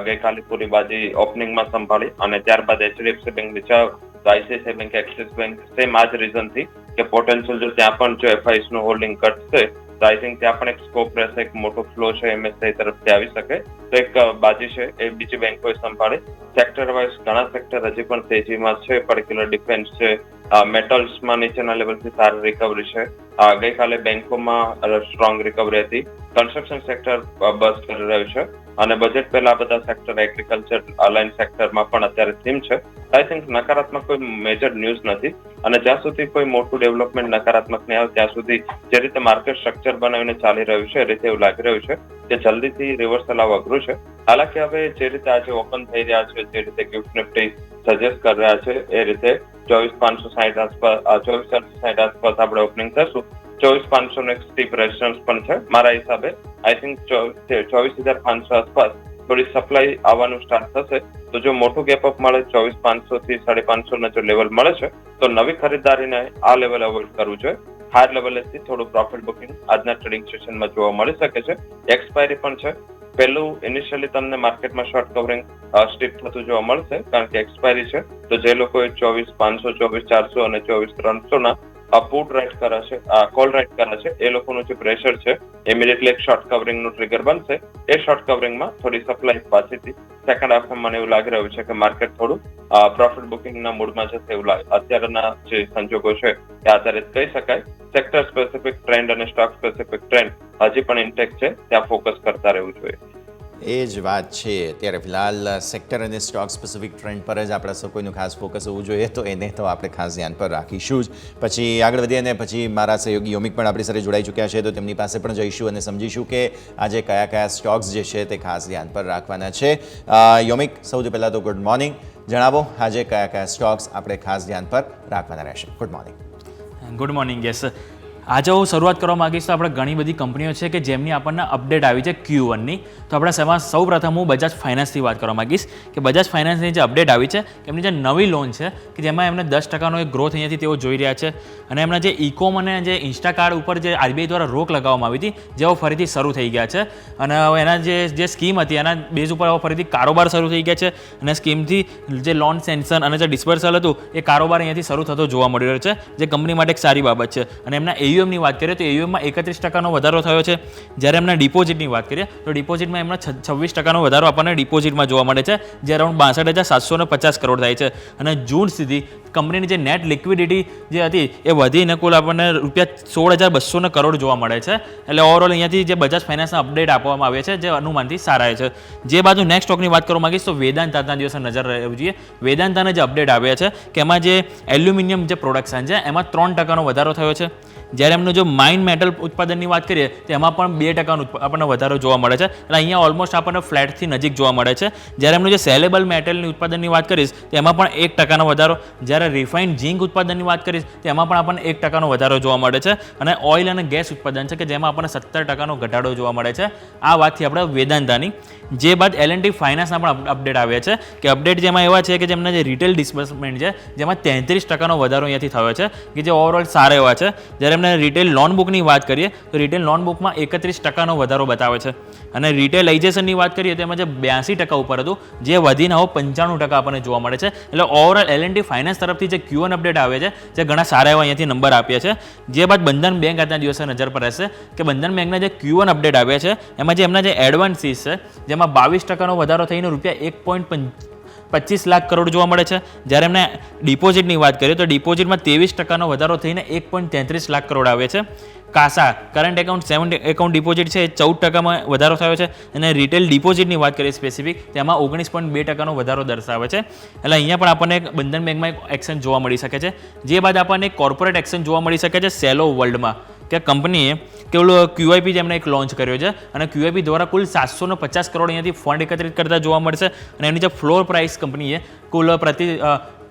ગઈકાલે પૂરી બાજી ઓપનિંગમાં સંભાળી અને ત્યારબાદ એચડીએફસી બેંક નીચે, તો ICICI bank, Axis bank same આ જ રીઝનથી કે પોટેન્શિયલ જો ત્યાં પણ જો એફઆઈએસ નું હોલ્ડિંગ ઘટશે તો આઈ થિંક ત્યાં પણ એક સ્કોપ રહેશે, એક મોટો ફ્લો છે એમએસઆઈ તરફથી આવી શકે. તો એક બાજી છે એ બીજી બેંકોએ સંભાળી. સેક્ટર વાઇઝ ઘણા સેક્ટર હજી પણ તેજીમાં છે. પર્ટિક્યુલર ડિફેન્સ છે, મેટલ્સમાં નીચેના લેવલથી સારી રિકવરી છે. ગઈકાલે બેંકોમાં સ્ટ્રોંગ રિકવરી હતી. કન્સ્ટ્રક્શન સેક્ટર બસ કરી રહ્યું છે અને બજેટ પહેલા બધા સેક્ટર, એગ્રીકલ્ચર અલાઇન સેક્ટરમાં પણ અત્યારે થીમ છે. આઈ થિંક નકારાત્મક કોઈ મેજર ન્યૂઝ નથી અને જ્યાં સુધી કોઈ મોટું ડેવલપમેન્ટ નકારાત્મક નહીં આવે ત્યાં સુધી જે રીતે માર્કેટ સ્ટ્રક્ચર બનાવીને ચાલી રહ્યું છે એ રીતે એવું લાગી રહ્યું છે કે જલ્દીથી રિવર્સલ આવવા અઘરું છે. હાલાકી હવે જે રીતે આજે ઓપન થઈ રહ્યા છે, જે રીતે ગિફ્ટ નિફ્ટી સજેસ્ટ કરી રહ્યા છે એ રીતે 24,560 આસપાસ, 24,760 આસપાસ આપણે ઓપનિંગ થશું. 24,500 નો એક સ્ટીપ રેઝિસ્ટન્સ પણ છે મારા હિસાબે. આઈ થિંક 24,500 આસપાસ થોડી સપ્લાય આવવાનું સ્ટાર્ટ થશે. તો જો મોટું ગેપ અપ મળે 24,500 થી 550 ના જો લેવલ મળે છે તો નવી ખરીદારીને આ લેવલ અવોઇડ કરવું જોઈએ. હાયર લેવલેથી થોડું પ્રોફિટ બુકિંગ આજના ટ્રેડિંગ સેશનમાં જોવા મળી શકે છે. એક્સપાયરી પણ છે. પહેલું ઇનિશિયલી તમને માર્કેટમાં શોર્ટ કવરિંગ સ્ટીપ થતું જોવા મળશે કારણ કે એક્સપાયરી છે. તો જે લોકોએ 24,500, 24,400 અને 24,300 ના પુટ રાઇટ કરે છે, કોલ રાઇટ કરે છે, એ લોકોનું જે પ્રેશર છે ઇમિડિયેટલી એક શોર્ટ કવરિંગનું ટ્રિગર બનશે. એ શોર્ટ કવરિંગમાં થોડી સપ્લાય પાછળથી સેકન્ડ હાફમાં મને એવું લાગી રહ્યું છે કે માર્કેટ થોડું પ્રોફિટ બુકિંગના મૂડમાં જશે એવું લાગે. અત્યારના જે સંજોગો છે એ આધારિત કહી શકાય. સેક્ટર સ્પેસિફિક ટ્રેન્ડ અને સ્ટોક સ્પેસિફિક ટ્રેન્ડ હજી પણ ઇન્ટેક્ટ છે, ત્યાં ફોકસ કરતા રહેવું જોઈએ. એ જ વાત છે. અત્યારે ફિલહાલ સેક્ટર અને સ્ટોક સ્પેસિફિક ટ્રેન્ડ પર જ આપણા સૌ કોઈનું ખાસ ફોકસ હોવું જોઈએ, તો એને તો આપણે ખાસ ધ્યાન પર રાખીશું જ. પછી આગળ વધીએ અને પછી મારા સહયોગી યોમિક પણ આપણી સાથે જોડાઈ ચૂક્યા છે, તો તેમની પાસે પણ જઈશું અને સમજીશું કે આજે કયા સ્ટોક્સ જે છે તે ખાસ ધ્યાન પર રાખવાના છે. યોમિક, સૌથી પહેલાં તો ગુડ મોર્નિંગ. જણાવો આજે કયા સ્ટોક્સ આપણે ખાસ ધ્યાન પર રાખવાના રહેશે? Good morning. Good morning. Yes, આજે હું શરૂઆત કરવા માગીશ તો આપણે ઘણી બધી કંપનીઓ છે કે જેમની આપણને અપડેટ આવી છે Q1ની. તો આપણે સૌ પ્રથમ હું બજાજ ફાઇનાન્સથી વાત કરવા માગીશ કે બજાજ ફાઇનાન્સની જે અપડેટ આવી છે એમની જે નવી લોન છે કે જેમાં એમને 10%નો એક ગ્રોથ અહીંયાથી તેઓ જોઈ રહ્યા છે અને એમના જે ઇકોમ અને જે ઇન્સ્ટાકાર્ડ ઉપર જે આરબીઆઈ દ્વારા રોક લગાવવામાં આવી હતી જેઓ ફરીથી શરૂ થઈ ગયા છે અને હવે એના જે સ્કીમ હતી એના બેઝ ઉપર હવે ફરીથી કારોબાર શરૂ થઈ ગયા છે અને સ્કીમથી જે લોન સેન્શન અને જે ડિસ્બર્સલ હતું એ કારોબાર અહીંયાથી શરૂ થતો જોવા મળી રહ્યો છે, જે કંપની માટે એક સારી બાબત છે અને એમના AUMની વાત કરીએ તો AUMમાં 31% વધારો થયો છે. જ્યારે એમના ડિપોઝિટની વાત કરીએ તો ડિપોઝિટમાં એમના 26% વધારો આપણને ડિપોઝિટમાં જોવા મળે છે, જે અરાઉન્ડ 62,750 કરોડ થાય છે. અને જૂન સુધી કંપનીની જે નેટ લિક્વિડિટી જે હતી એ વધીને કુલ આપણને ₹16,200 કરોડ જોવા મળે છે. એટલે ઓવરઓલ અહીંયાથી જે બજાજ ફાઇનાન્સના અપડેટ આપવામાં આવે છે જે અનુમાનથી સારા છે. જે બાજુ નેક્સ્ટ સ્ટોકની વાત કરવા માંગીશ તો વેદાંત આજના દિવસે નજર રહેવી જોઈએ. વેદાંતાના જે અપડેટ આવ્યા છે કે એમાં જે એલ્યુમિનિયમ જે પ્રોડક્શન છે એમાં 3% વધારો થયો છે. જ્યારે એમનું જો માઇન મેટલ ઉત્પાદનની વાત કરીએ તો એમાં પણ 2% આપણને વધારો જોવા મળે છે. એટલે અહીંયા ઓલમોસ્ટ આપણને ફ્લેટથી નજીક જોવા મળે છે. જ્યારે એમનું જે સેલેબલ મેટલની ઉત્પાદનની વાત કરીશ તો એમાં પણ 1% વધારો. જ્યારે રિફાઇન્ડ ઝીંક ઉત્પાદનની વાત કરીશ તો એમાં પણ આપણને 1% વધારો જોવા મળે છે. અને ઓઇલ અને ગેસ ઉત્પાદન છે કે જેમાં આપણને 17% ઘટાડો જોવા મળે છે. આ વાતથી આપણે વેદાંતાની. જે બાદ L&T ફાઇનાન્સના પણ અપડેટ આવ્યા છે કે અપડેટ જેમાં એવા છે કે જેમના જે રિટેલ ડિસ્બર્સમેન્ટ છે જેમાં 33% વધારો અહીંયાથી થયો છે કે જે ઓવરઓલ સારા એવા છે. જ્યારે એમને રિટેલ લોન બુકની વાત કરીએ તો રિટેલ લોન બુકમાં 31% વધારો બતાવે છે. અને રિટેલાઇઝેશનની વાત કરીએ તો એમાં જે 82% ઉપર હતું જે વધીને હવે 95% આપણને જોવા મળે છે. એટલે ઓવરઓલ L&T ફાઇનાન્સ તરફથી જે Q1 અપડેટ આવે છે જે ઘણા સારા એવા અહીંયાથી નંબર આપ્યા છે. જે બાદ બંધન બેંક આજના દિવસે નજર પર રહેશે કે બંધન બેંકના જે Q1 અપડેટ આવ્યા છે એમાં જે એમના જે એડવાન્સીસ છે જેમાં 22% વધારો થઈને ₹1.25 લાખ કરોડ જોવા મળે છે. જ્યારે એમને ડિપોઝિટની વાત કરીએ તો ડિપોઝિટમાં 23% વધારો થઈને 1.33 લાખ કરોડ આવે છે. કાસા current account seventh account deposit છે એ 14% વધારો થયો છે. અને રિટેલ ડિપોઝિટની વાત કરીએ સ્પેસિફિક તેમાં 19.2% વધારો દર્શાવે છે. એટલે અહીંયા પણ આપણને બંધન બેંકમાં એક એક્શન જોવા મળી શકે છે. જે બાદ આપણને કોર્પોરેટ એક્શન જોવા મળી શકે છે સેલો વર્લ્ડમાં કે કંપનીએ કેવળ QIP જેમણે એક લોન્ચ કર્યો છે અને QIP દ્વારા કુલ 750 કરોડ અહીંયાથી ફંડ એકત્રિત કરતા જોવા મળશે. અને એની જે ફ્લોર પ્રાઇસ કંપનીએ કુલ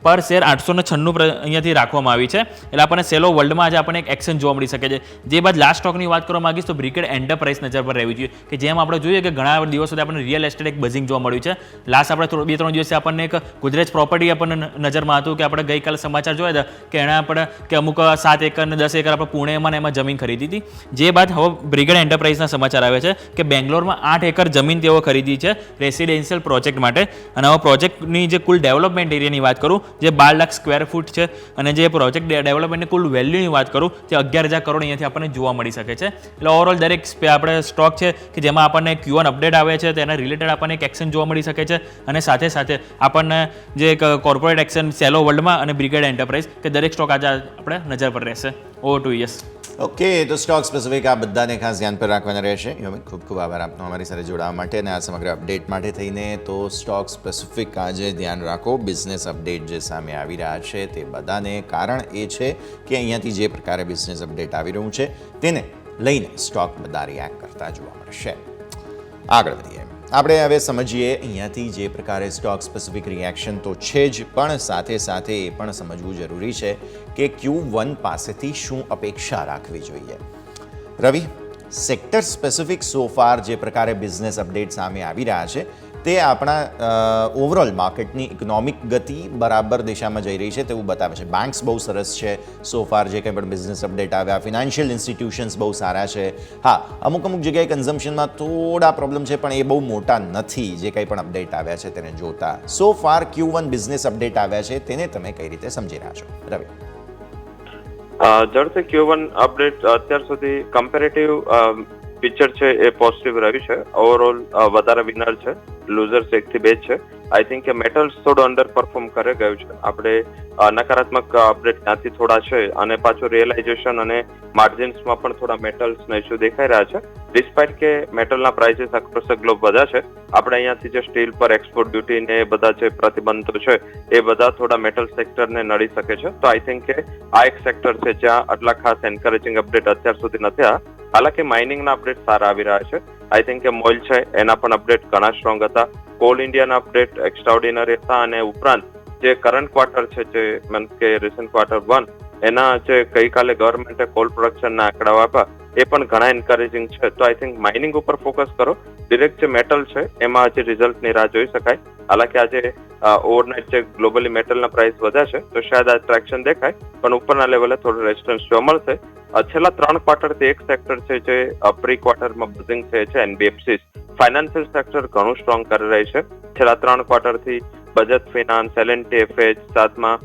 પર શેર 896 અહીંયાથી રાખવામાં આવી છે. એટલે આપણને સેલો વર્લ્ડમાં આજે આપણને એક એક્શન જોવા મળી શકે છે. જે બાદ લાસ્ટ સ્ટોકની વાત કરવા માંગીશ તો બ્રિગેડ એન્ટરપ્રાઇઝ નજર પર રહેવી જોઈએ કે જેમ આપણે જોઈએ કે ઘણા દિવસોથી આપણને રિયલ એસ્ટેટ એક બઝિંગ જોવા મળ્યું છે. લાસ્ટ આપણે 2-3 દિવસથી આપણને એક ગુજરાત પ્રોપર્ટી આપણને નજરમાં હતું કે આપણે ગઈકાલે સમાચાર જોયા હતા કે એણે આપણે કે અમુક 7 એકર અને 10 એકર આપણે પુણેમાં એમાં જમીન ખરીદી હતી. જે બાદ હવે બ્રિગેડ એન્ટરપ્રાઇઝના સમાચાર આવે છે કે બેંગ્લોરમાં 8 એકર જમીન તેઓ ખરીદી છે રેસિડેન્શિયલ પ્રોજેક્ટ માટે. અને હવે પ્રોજેક્ટની જે કુલ ડેવલપમેન્ટ એરિયાની વાત કરું જે 12 લાખ સ્ક્વેર ફૂટ છે અને જે પ્રોજેક્ટ ડેવલપમેન્ટની કુલ વેલ્યુની વાત કરું તે 11,000 કરોડ અહીંયાથી આપણને જોવા મળી શકે છે. એટલે ઓવરઓલ દરેક આપણે સ્ટોક છે કે જેમાં આપણને Q1 અપડેટ આવે છે તેના રિલેટેડ આપણને એક એક્શન જોવા મળી શકે છે. અને સાથે સાથે આપણને જે કોર્પોરેટ એક્શન સેલો વર્લ્ડમાં અને બ્રિગેડ એન્ટરપ્રાઇઝ કે દરેક સ્ટોક આજે આપણે નજર પર રહેશે. Over to yes. ઓકે, તો સ્ટોક સ્પેસિફિક આ બધાને ખાસ ધ્યાન પર રાખવાના રહેશે. યોમિત, ખૂબ ખૂબ આભાર આપનો અમારી સાથે જોડાવા માટે અને આ સમગ્ર અપડેટ માટે થઈને. તો સ્ટોક સ્પેસિફિક આજે ધ્યાન રાખો. બિઝનેસ અપડેટ જે સામે આવી રહ્યા છે તે બધાને કારણ એ છે કે અહીંયાથી જે પ્રકારે બિઝનેસ અપડેટ આવી રહ્યું છે તેને લઈને સ્ટોક બધા રિએક્ટ કરતા જોવા મળશે. આગળ વધીએ. આપણે હવે સમજીએ અહીંયાથી જે પ્રકારે સ્ટોક સ્પેસિફિક રિએક્શન તો છે જ, પણ સાથે સાથે એ પણ સમજવું જરૂરી છે કે Q1 પાસેથી શું અપેક્ષા રાખવી જોઈએ. રવિ, સેક્ટર સ્પેસિફિક સોફાર જે પ્રકારે બિઝનેસ અપડેટ સામે આવી રહ્યા છે તે આપણા ઓવરઓલ માર્કેટની ઇકોનોમિક ગતિ બરાબર દિશામાં જઈ રહી છે તેવું બતાવે છે. બેન્ક્સ બહુ સરસ છે સોફાર, જે કંઈ પણ બિઝનેસ અપડેટ આવ્યા. ફિનાન્શિયલ ઇન્સ્ટિટ્યુશન્સ બહુ સારા છે. હા, અમુક જગ્યાએ કન્ઝમ્પશનમાં થોડા પ્રોબ્લેમ છે પણ એ બહુ મોટા નથી જે કંઈ પણ અપડેટ આવ્યા છે તેને જોતા. સોફાર Q1 બિઝનેસ અપડેટ આવ્યા છે તેને તમે કઈ રીતે સમજી રહ્યા છો રવિ? ઝડપથી Q1 અપડેટ અત્યાર સુધી કમ્પેરેટિવ પિક્ચર છે એ પોઝિટિવ રહ્યું છે. ઓવરઓલ વધારે વિનર છે, લૂઝર્સ 1 થી 2 છે. આઈ થિંક કે મેટલ્સ થોડું અંડર પરફોર્મ કરી ગયું છે. આપણે નકારાત્મક અપડેટ ત્યાંથી થોડા છે અને પાછું રિયલાઇઝેશન અને માર્જિન્સમાં પણ થોડા મેટલ્સના ઇસ્યુ દેખાઈ રહ્યા છે. ડિસ્પાઇટ કે મેટલના પ્રાઇસીસ અક્રોસ ધ ગ્લોબ વધ્યા છે. આપણે અહીંયાથી જે સ્ટીલ પર એક્સપોર્ટ ડ્યુટી ને બધા જે પ્રતિબંધો છે એ બધા થોડા મેટલ સેક્ટરને નડી શકે છે. તો આઈ થિંક કે આ એક સેક્ટર છે જ્યાં આટલા ખાસ એન્કરેજિંગ અપડેટ અત્યાર સુધી નથી આવ્યા. હાલાકી માઇનિંગના અપડેટ સારા આવી રહ્યા છે. આઈ થિંક કે મોઇલ છે એના પણ અપડેટ ઘણા સ્ટ્રોંગ હતા. કોલ ઇન્ડિયાના અપડેટ એક્સ્ટ્રાઓર્ડિનરી હતા અને ઉપરાંત જે કરંટ ક્વાર્ટર છે જે મીન્સ કે રિસન્ટ ક્વાર્ટર 1 એના જે ગઈકાલે ગવર્મેન્ટે કોલ પ્રોડક્શનના આંકડાઓ આપ્યા એ પણ ઘણા એન્કરેજિંગ છે. તો આઈ થિંક માઇનિંગ ઉપર ફોકસ કરો. ડિરેક્ટ જે મેટલ છે એમાં હજી રિઝલ્ટની રાહ જોઈ શકાય. હાલાકી આજે ઓવરનાઇટ જે ગ્લોબલી મેટલના પ્રાઇસ વધ્યા છે તો શાયદ આ ટ્રેક્શન દેખાય પણ ઉપરના લેવલે થોડું રેઝિસ્ટન્સ જોવા મળશે. છેલ્લા 3 ક્વાર્ટરથી એક સેક્ટર છે જે પ્રી ક્વાર્ટરમાં બઝિંગ છે NBFCs. ફાઇનાન્શિયલ સેક્ટર ઘણું સ્ટ્રોંગ કરી રહી છે. છેલ્લા 3 ક્વાર્ટરથી બજાજ ફિનાન્સ, L&T FH, સાથમાં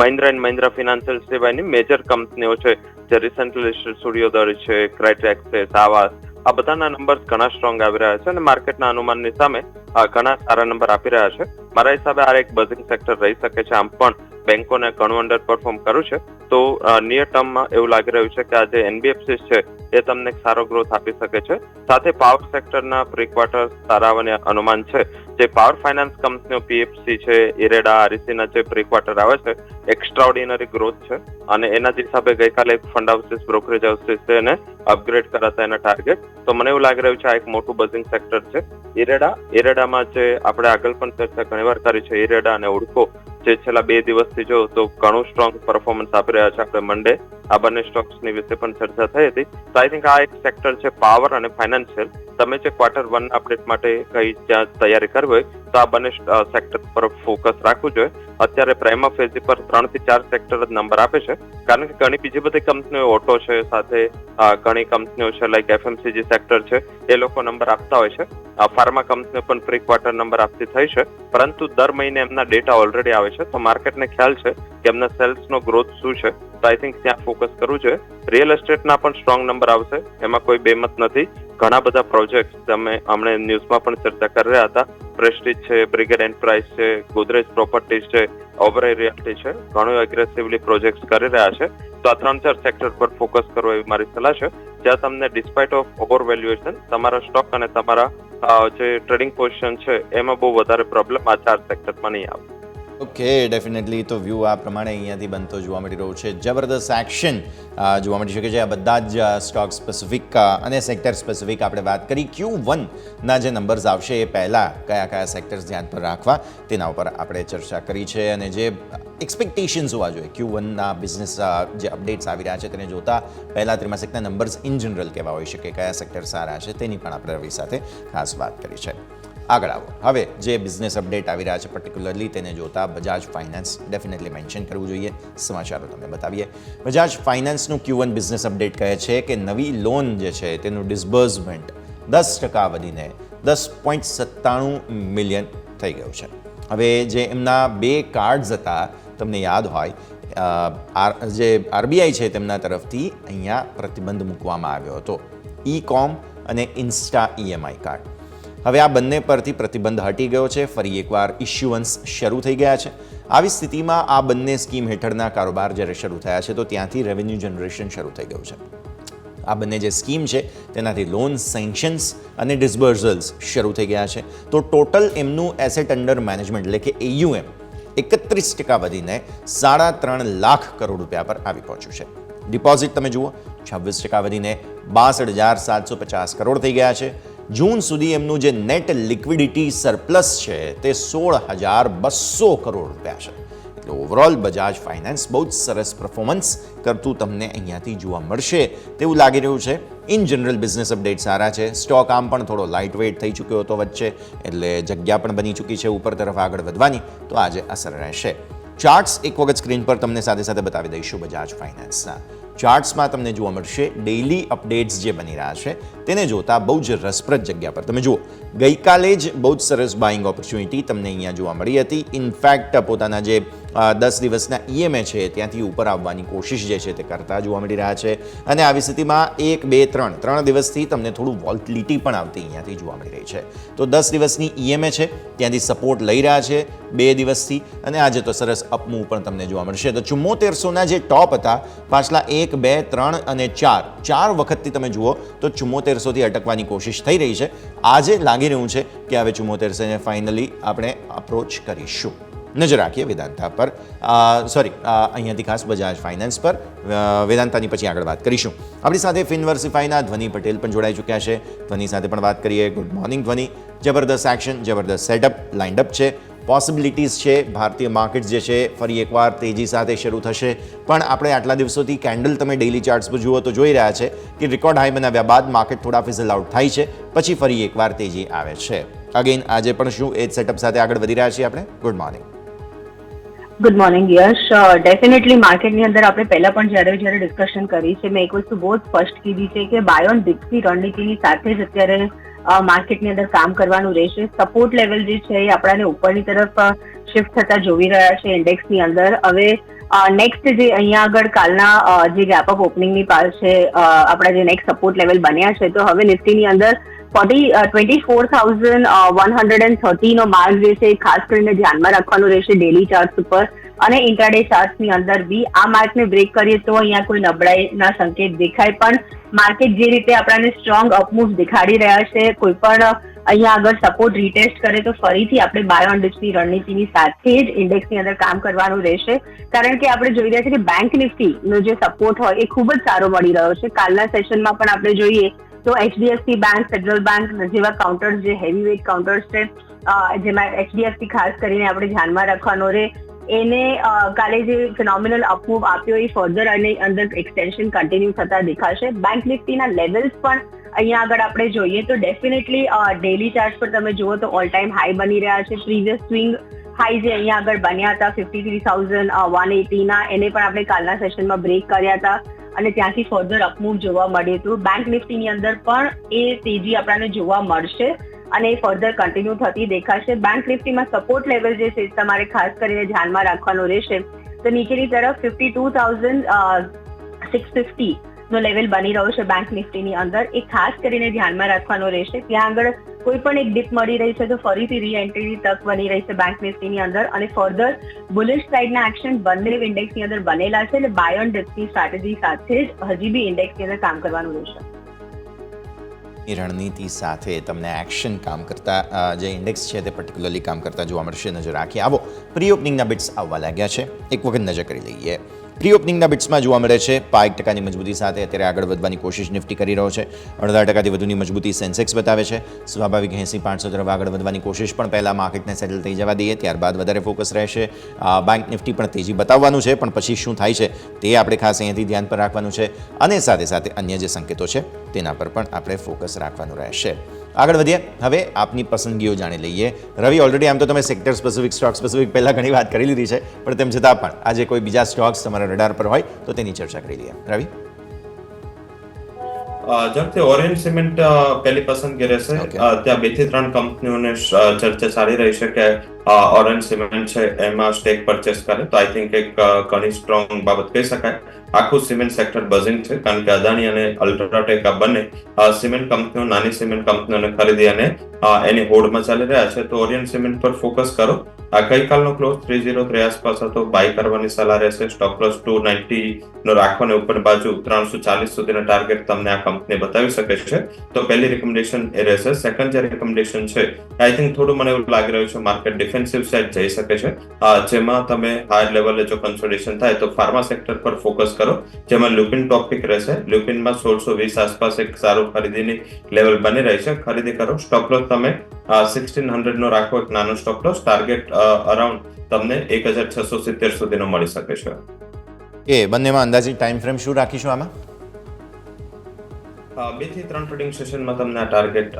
મહિન્દ્રા એન્ડ મહિન્દ્રા ફિનાન્શિયલ સિવાયની મેજર કંપનીઓ છે જે રિસેન્ટલી લિસ્ટેડ સૂર્યોદય છે, ક્રાઇટેક્સ છે, આવાસ, આ બધાના નંબર્સ ઘણા સ્ટ્રોંગ આવી રહ્યા છે અને માર્કેટના અનુમાનની સામે ઘણા સારા નંબર આપી રહ્યા છે. મારા હિસાબે આ એક બઝિંગ સેક્ટર રહી શકે છે. આમ પણ બેંકોને ઘણું અંડર પરફોર્મ કર્યું છે, તો નિયર ટર્મમાં એવું લાગી રહ્યું છે કે આ જે એનબીએફસી છે એ તમને એક સારો ગ્રોથ આપી શકે છે. સાથે પાવર સેક્ટરના પ્રી ક્વાર્ટર સારા આવવાના અનુમાન છે. જે પાવર ફાઇનાન્સ કંપનીઓ પીએફસી છે, ઇરેડા, આરઈસીના જે પ્રી ક્વાર્ટર આવે છે, એક્સ્ટ્રાઓર્ડિનરી ગ્રોથ છે અને એના જ હિસાબે ગઈકાલે એક ફંડ હાઉસીસ, બ્રોકરેજ હાઉસીસ છે એને અપગ્રેડ કરાતા એના ટાર્ગેટ. તો મને એવું લાગી રહ્યું છે આ એક મોટું બઝિંગ સેક્ટર છે. ઇરેડામાં જે આપણે આગળ પણ ચર્ચા ઘણીવાર કરી છે, ઇરેડા અને ઉડકો જે છેલ્લા 2 દિવસથી જો તો ઘણું સ્ટ્રોંગ પરફોર્મન્સ આપી રહ્યા છે. આપણે મંડે આ બંને સ્ટોક્સની વિશે પણ ચર્ચા થઈ હતી. તો આઈ થિંક આ એક સેક્ટર છે પાવર અને ફાઇનાન્શિયલ. તમે જે Q1 અપડેટ માટે કઈ જ્યાં તૈયારી કરવી હોય તો આ બંને સેક્ટર પર ફોકસ રાખવું જોઈએ. અત્યારે પ્રાઇમા ફેઝી પર 3 થી 4 સેક્ટર જ નંબર આપે છે, કારણ કે ઘણી બીજી બધી કંપનીઓ ઓટો છે, સાથે ઘણી કંપનીઓ છે લાઈક એફએમસીજી સેક્ટર છે, એ લોકો નંબર આપતા હોય છે. ફાર્મા કંપનીઓ પણ પ્રી ક્વાર્ટર નંબર આપતી થઈ છે, પરંતુ દર મહિને એમના ડેટા ઓલરેડી આવે છે, તો માર્કેટને ખ્યાલ છે કે એમના સેલ્સનો ગ્રોથ શું છે. તો આઈ થિંક ત્યાં ફોકસ કરવું જોઈએ. રિયલ એસ્ટેટના પણ સ્ટ્રોંગ નંબર આવશે, એમાં કોઈ બેમત નથી. ઘણા બધા પ્રોજેક્ટ તમે હમણે ન્યૂઝમાં પણ ચર્ચા કરી રહ્યા હતા. પ્રેસ્ટીજ છે, બ્રિગેડ એન્ટરપ્રાઇઝ છે, ગોદરેજ પ્રોપર્ટીઝ છે, ઓબરાય રિયલ્ટી છે, ઘણું એગ્રેસિવલી પ્રોજેક્ટ કરી રહ્યા છે. તો આ 3-4 સેક્ટર પર ફોકસ કરવો એવી મારી સલાહ છે, જ્યાં તમને ડિસ્પાઇટ ઓફ ઓવર વેલ્યુએશન તમારા સ્ટોક અને તમારા જે ટ્રેડિંગ પોઝિશન છે એમાં બહુ વધારે પ્રોબ્લેમ આ 4 સેક્ટરમાં નહીં આવે. ઓકે, ડેફિનેટલી તો વ્યૂ આ પ્રમાણે અહીંયાથી બનતો જોવા મળી રહ્યો છે. જબરદસ્ત એક્શન જોવા મળી શકે છે. આ બધા જ સ્ટોક સ્પેસિફિક અને સેક્ટર સ્પેસિફિક આપણે વાત કરી. Q1ના જે નંબર્સ આવશે એ પહેલાં કયા કયા સેક્ટર્સ ધ્યાન પર રાખવા તેના ઉપર આપણે ચર્ચા કરી છે અને જે એક્સપેક્ટેશન્સ હોવા જોઈએ Q1ના બિઝનેસ જે અપડેટ્સ આવી રહ્યા છે તેને જોતા પહેલા ત્રિમાસિકના નંબર્સ ઇન જનરલ કેવા હોઈ શકે, કયા સેક્ટર સારા છે તેની પણ આપણે રવિ સાથે ખાસ વાત કરી છે. આગળ આવો. હવે જે બિઝનેસ અપડેટ આવી રહ્યા છે પર્ટિક્યુલરલી તેને જોતા બજાજ ફાઇનાન્સ ડેફિનેટલી મેન્શન કરવું જોઈએ. સમાચારો તમને બતાવીએ. બજાજ ફાઇનાન્સનું Q1 બિઝનેસ અપડેટ કહે છે કે નવી લોન જે છે તેનું ડિસ્બર્સમેન્ટ 10% વધીને 10.97 મિલિયન થઈ ગયું છે. હવે જે એમના 2 કાર્ડ્સ હતા, તમને યાદ હોય જે આરબીઆઈ છે તેમના તરફથી અહીંયા પ્રતિબંધ મૂકવામાં આવ્યો હતો, ઈ-કોમ અને ઇન્સ્ટા EMI કાર્ડ. હવે આ બંને પરથી પ્રતિબંધ હટી ગયો છે. ફરી એકવાર ઇશ્યુઅન્સ શરૂ થઈ ગયા છે. આવી સ્થિતિમાં આ બંને સ્કીમ હેઠળના કારોબાર જ્યારે શરૂ થયા છે તો ત્યાંથી રેવન્યુ જનરેશન શરૂ થઈ ગયું છે. આ બંને જે સ્કીમ છે તેનાથી લોન સેન્કશન્સ અને ડિસ્બર્સલ્સ શરૂ થઈ ગયા છે. તો ટોટલ એમનું એસેટ અંડર મેનેજમેન્ટ એટલે કે AUM 31% વધીને 3.5 લાખ કરોડ રૂપિયા પર આવી પહોંચ્યું છે. ડિપોઝિટ તમે જુઓ 26% વધીને 62,750 કરોડ થઈ ગયા છે. જૂન સુધી એમનું જે નેટ લિક્વિડિટી સરપ્લસ છે તે 16,200 કરોડ રૂપિયા છે. એટલે ઓવરઓલ બજાજ ફાઇનાન્સ બહુ જ સરસ પરફોર્મન્સ કરતું તમને અહીંયાથી જોવા મળશે તેવું લાગી રહ્યું છે. ઇન જનરલ બિઝનેસ અપડેટ સારા છે. સ્ટોક આમ પણ થોડો લાઇટ વેઇટ થઈ ચૂક્યો હતો વચ્ચે, એટલે જગ્યા પણ બની ચૂકી છે ઉપર તરફ આગળ વધવાની, તો આજે અસર રહેશે. ચાર્ટ્સ એક વખત સ્ક્રીન પર તમને સાથે સાથે બતાવી દઈશું. બજાજ ફાઇનાન્સના ચાર્ટ્સમાં તમને જોવા મળશે ડેઇલી અપડેટ્સ જે બની રહ્યા છે તેને જોતા બહુ જ રસપ્રદ જગ્યા પર તમે જુઓ. ગઈકાલે જ બહુ જ સરસ બાઇંગ ઓપોર્ચ્યુનિટી તમને અહીંયા જોવા મળી હતી. ઇનફેક્ટ પોતાના જે 10 દિવસના EMA છે ત્યાંથી ઉપર આવવાની કોશિશ જે છે તે કરતા જોવા મળી રહ્યા છે. અને આવી સ્થિતિમાં 1, 2, 3 દિવસથી તમને થોડું વોલ્ટિલિટી પણ આવતી અહીંયાથી જોવા મળી રહી છે. તો 10 દિવસની EMA છે ત્યાંથી સપોર્ટ લઈ રહ્યા છે 2 દિવસથી, અને આજે તો સરસ અપમૂવ પણ તમને જોવા મળશે. તો 7400ના જે ટોપ હતા પાછલા 1, 2, 3 અને 4 વખતથી તમે જુઓ તો 7400થી અટકવાની કોશિશ થઈ રહી છે. આજે લાગી રહ્યું છે કે હવે 7400ને ફાઇનલી આપણે અપ્રોચ કરીશું. નજર રાખીએ વેદાંતા પર, અહીંયાથી ખાસ બજાજ ફાઇનાન્સ પર. વેદાંતાની પછી આગળ વાત કરીશું. આપણી સાથે ફિનવર્સિફાઈના ધ્વની પટેલ પણ જોડાઈ ચૂક્યા છે. ધ્વની સાથે પણ વાત કરીએ. ગુડ મોર્નિંગ ધ્વની. જબરદસ્ત એક્શન, જબરદસ્ત સેટઅપ લાઇન્ડ અપ છે. પોસિબિલિટીઝ છે. ભારતીય માર્કેટ્સ જે છે ફરી એકવાર તેજી સાથે શરૂ થશે, પણ આપણે આટલા દિવસોથી કેન્ડલ તમે ડેઇલી ચાર્ટ્સ પર જુઓ તો જોઈ રહ્યા છે કે રેકોર્ડ હાઈ બનાવ્યા બાદ માર્કેટ થોડા ફિઝલ આઉટ થાય છે, પછી ફરી એકવાર તેજી આવે છે. અગેન આજે પણ શું એ જ સેટઅપ સાથે આગળ વધી રહ્યા છીએ આપણે? Good morning. ગુડ મોર્નિંગ યશ. ડેફિનેટલી માર્કેટની અંદર આપણે પહેલા પણ જ્યારે ડિસ્કશન કરી છે, મેં એક વસ્તુ બહુ સ્પષ્ટ કીધી છે કે બાય ઓન ડિપ્સની રણનીતિની સાથે જ અત્યારે માર્કેટની અંદર કામ કરવાનું રહેશે. સપોર્ટ લેવલ જે છે એ આપણાને ઉપરની તરફ શિફ્ટ થતા જોઈ રહ્યા છે ઇન્ડેક્સની અંદર. હવે નેક્સ્ટ જે અહીંયા આગળ કાલના જે ગેપ અપ ઓપનિંગની પાસે આપણા જે નેક્સ્ટ સપોર્ટ લેવલ બન્યા છે, તો હવે નિફ્ટીની અંદર 24,130 નો માર્ક જે છે ખાસ કરીને ધ્યાનમાં રાખવાનું રહેશે ડેલી ચાર્ટ ઉપર અને ઇન્ટ્રાડે ચાર્ટની અંદર બી. આ માર્કને બ્રેક કરીએ તો અહીંયા કોઈ નબળાઈના સંકેત દેખાય, પણ માર્કેટ જે રીતે આપણને સ્ટ્રોંગ અપમૂવ દેખાડી રહ્યા છે, કોઈ પણ અહીંયા આગળ સપોર્ટ રીટેસ્ટ કરે તો ફરીથી આપણે બાય ઓન ડિપ્સની રણનીતિની સાથે જ ઇન્ડેક્સની અંદર કામ કરવાનું રહેશે, કારણ કે આપણે જોઈ રહ્યા છીએ કે બેંક નિફ્ટીનો જે સપોર્ટ હોય એ ખૂબ જ સારો મળી રહ્યો છે. કાલના સેશનમાં પણ આપણે જોઈએ તો HDFC બેંક, ફેડરલ બેંક જેવા કાઉન્ટર્સ જે હેવી વેઇટ કાઉન્ટર્સ છે, જેમાં HDFC ખાસ કરીને આપણે ધ્યાનમાં રાખવાનો રહે, એને કાલે જે ફિનોમિનલ અપમૂવ આપ્યો એ ફર્ધર અને અંદર એક્સટેન્શન કન્ટિન્યુ થતા દેખાશે. બેંક નિફ્ટીના લેવલ્સ પણ અહીંયા આગળ આપણે જોઈએ તો ડેફિનેટલી ડેલી ચાર્ટ પર તમે જુઓ તો ઓલ ટાઈમ હાઈ બની રહ્યા છે. પ્રીવિયસ સ્વિંગ હાઈ જે અહીંયા આગળ બન્યા હતા 53,180ના, એને પણ આપણે કાલના સેશનમાં બ્રેક કર્યા હતા અને ત્યાંથી ફર્ધર અપમૂવ જોવા મળ્યું હતું. બેંક નિફ્ટીની અંદર પણ એ તેજી આપણને જોવા મળશે અને એ ફર્ધર કન્ટિન્યુ થતી દેખાશે. બેંક નિફ્ટીમાં સપોર્ટ લેવલ જે છે તમારે ખાસ કરીને ધ્યાનમાં રાખવાનું રહેશે, તો નીચેની તરફ 52,650 નો લેવલ બની રહ્યો છે બેંક નિફ્ટીની અંદર, એ ખાસ કરીને ધ્યાનમાં રાખવાનો રહેશે. ત્યાં આગળ કોઈ પણ એક ડીપ મળી રહી છે તો ફરીથી રી એન્ટ્રીની તક બની રહી છે બેંક નિફ્ટીની અંદર અને ફર્ધર બુલિશ સાઇડના એક્શન બંને ઇન્ડેક્સની અંદર બનેલા છે, એટલે બાય ઓન ડિપ્સની સ્ટ્રેટેજી સાથે જ હજી બી ઇન્ડેક્સની અંદર કામ કરવાનું રહેશે. રણનીતિ સાથે તમને એક્શન કામ કરતા જે ઇન્ડેક્સ છે તે પર્ટિક્યુલરલી કામ કરતા જોવા મળશે. નજર રાખીએ. આવો પ્રી ઓપનિંગના બિટ્સ આવવા લાગ્યા છે, એક વખત નજર કરી લઈએ. પ્રી ઓપનિંગના બિટ્સમાં જોવા મળે છે 5% મજબૂતી સાથે અત્યારે આગળ વધવાની કોશિશ નિફ્ટી કરી રહ્યો છે. 18% વધુની મજબૂતી સેન્સેક્સ બતાવે છે. સ્વાભાવિક 80-500 તરફ આગળ વધવાની કોશિશ, પણ પહેલાં માર્કેટને સેટલ થઈ જવા દઈએ, ત્યારબાદ વધારે ફોકસ રહેશે. બેંક નિફ્ટી પણ તેજી બતાવવાનું છે, પણ પછી શું થાય છે તે આપણે ખાસ અહીંયાથી ધ્યાન પર રાખવાનું છે અને સાથે સાથે અન્ય જે સંકેતો છે તેના પર પણ આપણે ફોકસ રાખવાનું રહેશે. આગળ વધીએ. હવે આપની પસંદગીઓ જાણી લઈએ. રવિ, ઓલરેડી આમ તો તમે સેક્ટર સ્પેસિફિક, સ્ટોક સ્પેસિફિક પહેલાં ઘણી વાત કરી લીધી છે, પણ તેમ છતાં પણ આજે કોઈ બીજા સ્ટોક્સ તમારા રડાર પર હોય તો તેની ચર્ચા કરી લઈએ. રવિ, જેમથી ઓરિયન્ટ સિમેન્ટ પહેલી પસંદગી રહેશે. ત્યાં 2 થી 3 કંપનીઓને ચર્ચા ચાલી રહી છે કે ઓરિયન્ટ સિમેન્ટ છે એમાં સ્ટેક પરચેસ કરે, તો આઈ થિંક એક ઘણી સ્ટ્રોંગ બાબત કહી શકાય. આખું સિમેન્ટ સેક્ટર બઝિંગ છે, કારણ કે અદાણી અને અલ્ટ્રાટેક આ બંને સિમેન્ટ કંપનીઓ નાની સિમેન્ટ કંપનીઓને ખરીદી અને એની હોડમાં ચાલી રહ્યા છે, તો ઓરિયન્ટ સિમેન્ટ પર ફોકસ કરો. ગઈકાલનો ક્લોઝ 303 આસપાસ હતો, બાય કરવાની સલાહ રહેશે. સ્ટોપ લોસ 290 નો રાખવાની, ઉપર બાજુ 340 સુધીનો ટાર્ગેટ તમને આ કંપની બતાવી શકે છે, તો પહેલી રિકમેન્ડેશન એ રહેશે. સેકન્ડ જે રિકમેન્ડેશન છે, આઈ થિંક થોડું મને એવું લાગી રહ્યું છે માર્કેટ ડિફેન્સિવ સાઇડ જઈ શકે છે, જેમાં તમે હાયર લેવલે જો કન્સોલિડેશન થાય તો ફાર્મા સેક્ટર પર ફોકસ કરો, જેમાં લ્યુપિન ટોપિક રહેશે. લ્યુપિનમાં 1620 આસપાસ એક સારું ખરીદીની લેવલ બની રહી છે, ખરીદી કરો. સ્ટોપ લોસ તમે 1600 નો રાખો, એક નાનો સ્ટોપ લોસ. ટાર્ગેટ અરાઉન્ડ તમને 1670 સુધીનો મળી શકે છે. એ બંનેમાં અંદાજિત ટાઈમ ફ્રેમ શું રાખીશું આમાં? 2 થી 3 ટ્રેડિંગ સેશનમાં તમને આ ટાર્ગેટ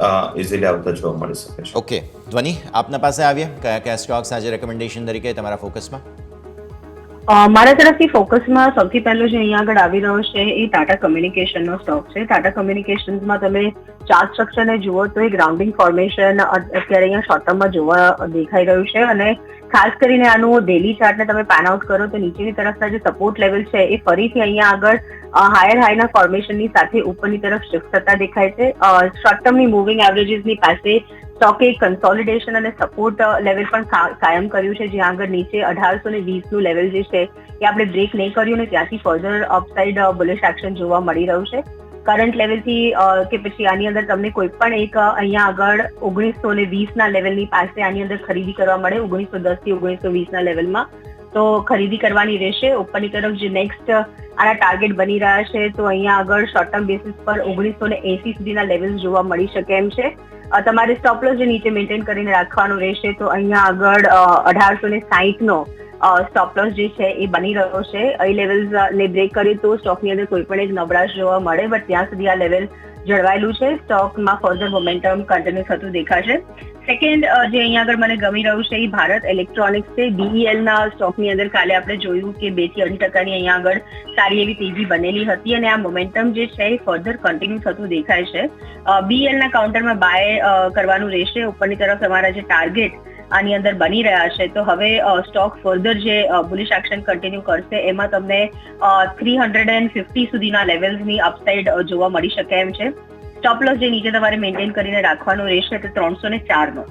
ઇઝીલી આવતા જોવા મળી શકે છે. ઓકે, ધ્વનિ, આપના પાસે આવીએ. કયા કયા સ્ટોક્સ આજે રેકમેન્ડેશન તરીકે તમારા ફોકસમાં? મારા તરફથી ફોકસમાં સૌથી પહેલો જે અહીંયા આગળ આવી રહ્યો છે એ ટાટા કમ્યુનિકેશનનો સ્ટોક છે. ટાટા કમ્યુનિકેશન્સમાં તમે ચાર્ટ સ્ટ્રક્ચરને જુઓ તો એક રાઉન્ડિંગ ફોર્મેશન અત્યારે અહીંયા શોર્ટ ટર્મમાં જોવા દેખાઈ રહ્યું છે અને ખાસ કરીને આનું ડેલી ચાર્ટને તમે પેન આઉટ કરો તો નીચેની તરફના જે સપોર્ટ લેવલ છે એ ફરીથી અહીંયા આગળ હાયર હાઈના ફોર્મેશનની સાથે ઉપરની તરફ શિફ્ટ થતા દેખાય છે. શોર્ટ ટર્મની મૂવિંગ એવરેજીસની પાસે સ્ટોકે કન્સોલિડેશન અને સપોર્ટ લેવલ પણ કાયમ કર્યું છે, જ્યાં આગળ નીચે 1820 નું લેવલ જે છે એ આપણે બ્રેક નહીં કર્યું ને ત્યાંથી ફર્ધર અપસાઇડ બુલિશ એક્શન જોવા મળી રહ્યું છે. કરંટ લેવલથી કે પછી આની અંદર તમને કોઈ પણ એક અહીંયા આગળ 1920 ના લેવલની પાસે આની અંદર ખરીદી કરવા મળે, 1910 થી 1920 ના લેવલમાં તો ખરીદી કરવાની રહેશે. ઉપરની તરફ જે નેક્સ્ટ આના ટાર્ગેટ બની રહ્યા છે તો અહીંયા આગળ શોર્ટ ટર્મ બેસિસ પર 1980 સુધીના લેવલ્સ જોવા મળી શકે એમ છે. તમારે સ્ટોપ લોસ જે નીચે મેન્ટેન કરીને રાખવાનું રહેશે, તો અહીંયા આગળ 1860 નો સ્ટોપ લોસ જે છે એ બની રહ્યો છે. એ લેવલ્સ ને બ્રેક કરી તો સ્ટોકની અંદર કોઈ પણ એક નબળાશ જોવા મળે, બટ ત્યાં સુધી આ લેવલ જળવાયેલું છે. સ્ટોકમાં ફર્ધર મોમેન્ટમ કન્ટિન્યુ થતું દેખાશે. સેકન્ડ જે અહીંયા આગળ મને ગમી રહ્યું છે એ ભારત ઇલેક્ટ્રોનિક્સ છે. BEL ના સ્ટોકની અંદર કાલે આપણે જોયું કે 2 થી 2.5% અહીંયા આગળ સારી એવી તેજી બનેલી હતી અને આ મોમેન્ટમ જે છે એ ફર્ધર કન્ટિન્યુ થતું દેખાય છે. BEL ના કાઉન્ટરમાં બાય કરવાનું રહેશે. ઉપરની તરફ તમારા જે ટાર્ગેટ આની અંદર બની રહ્યા છે. તો હવે સ્ટોક ફર્ધર જે બુલિશ એક્શન કન્ટિન્યુ કરશે એમાં તમને 350 સુધીના લેવલ્સની અપસાઇડ જોવા મળી શકે એમ છે. સ્ટોપ લોસ જે નીચે તમારે મેન્ટેન કરીને રાખવાનું રહેશે તો 304નો.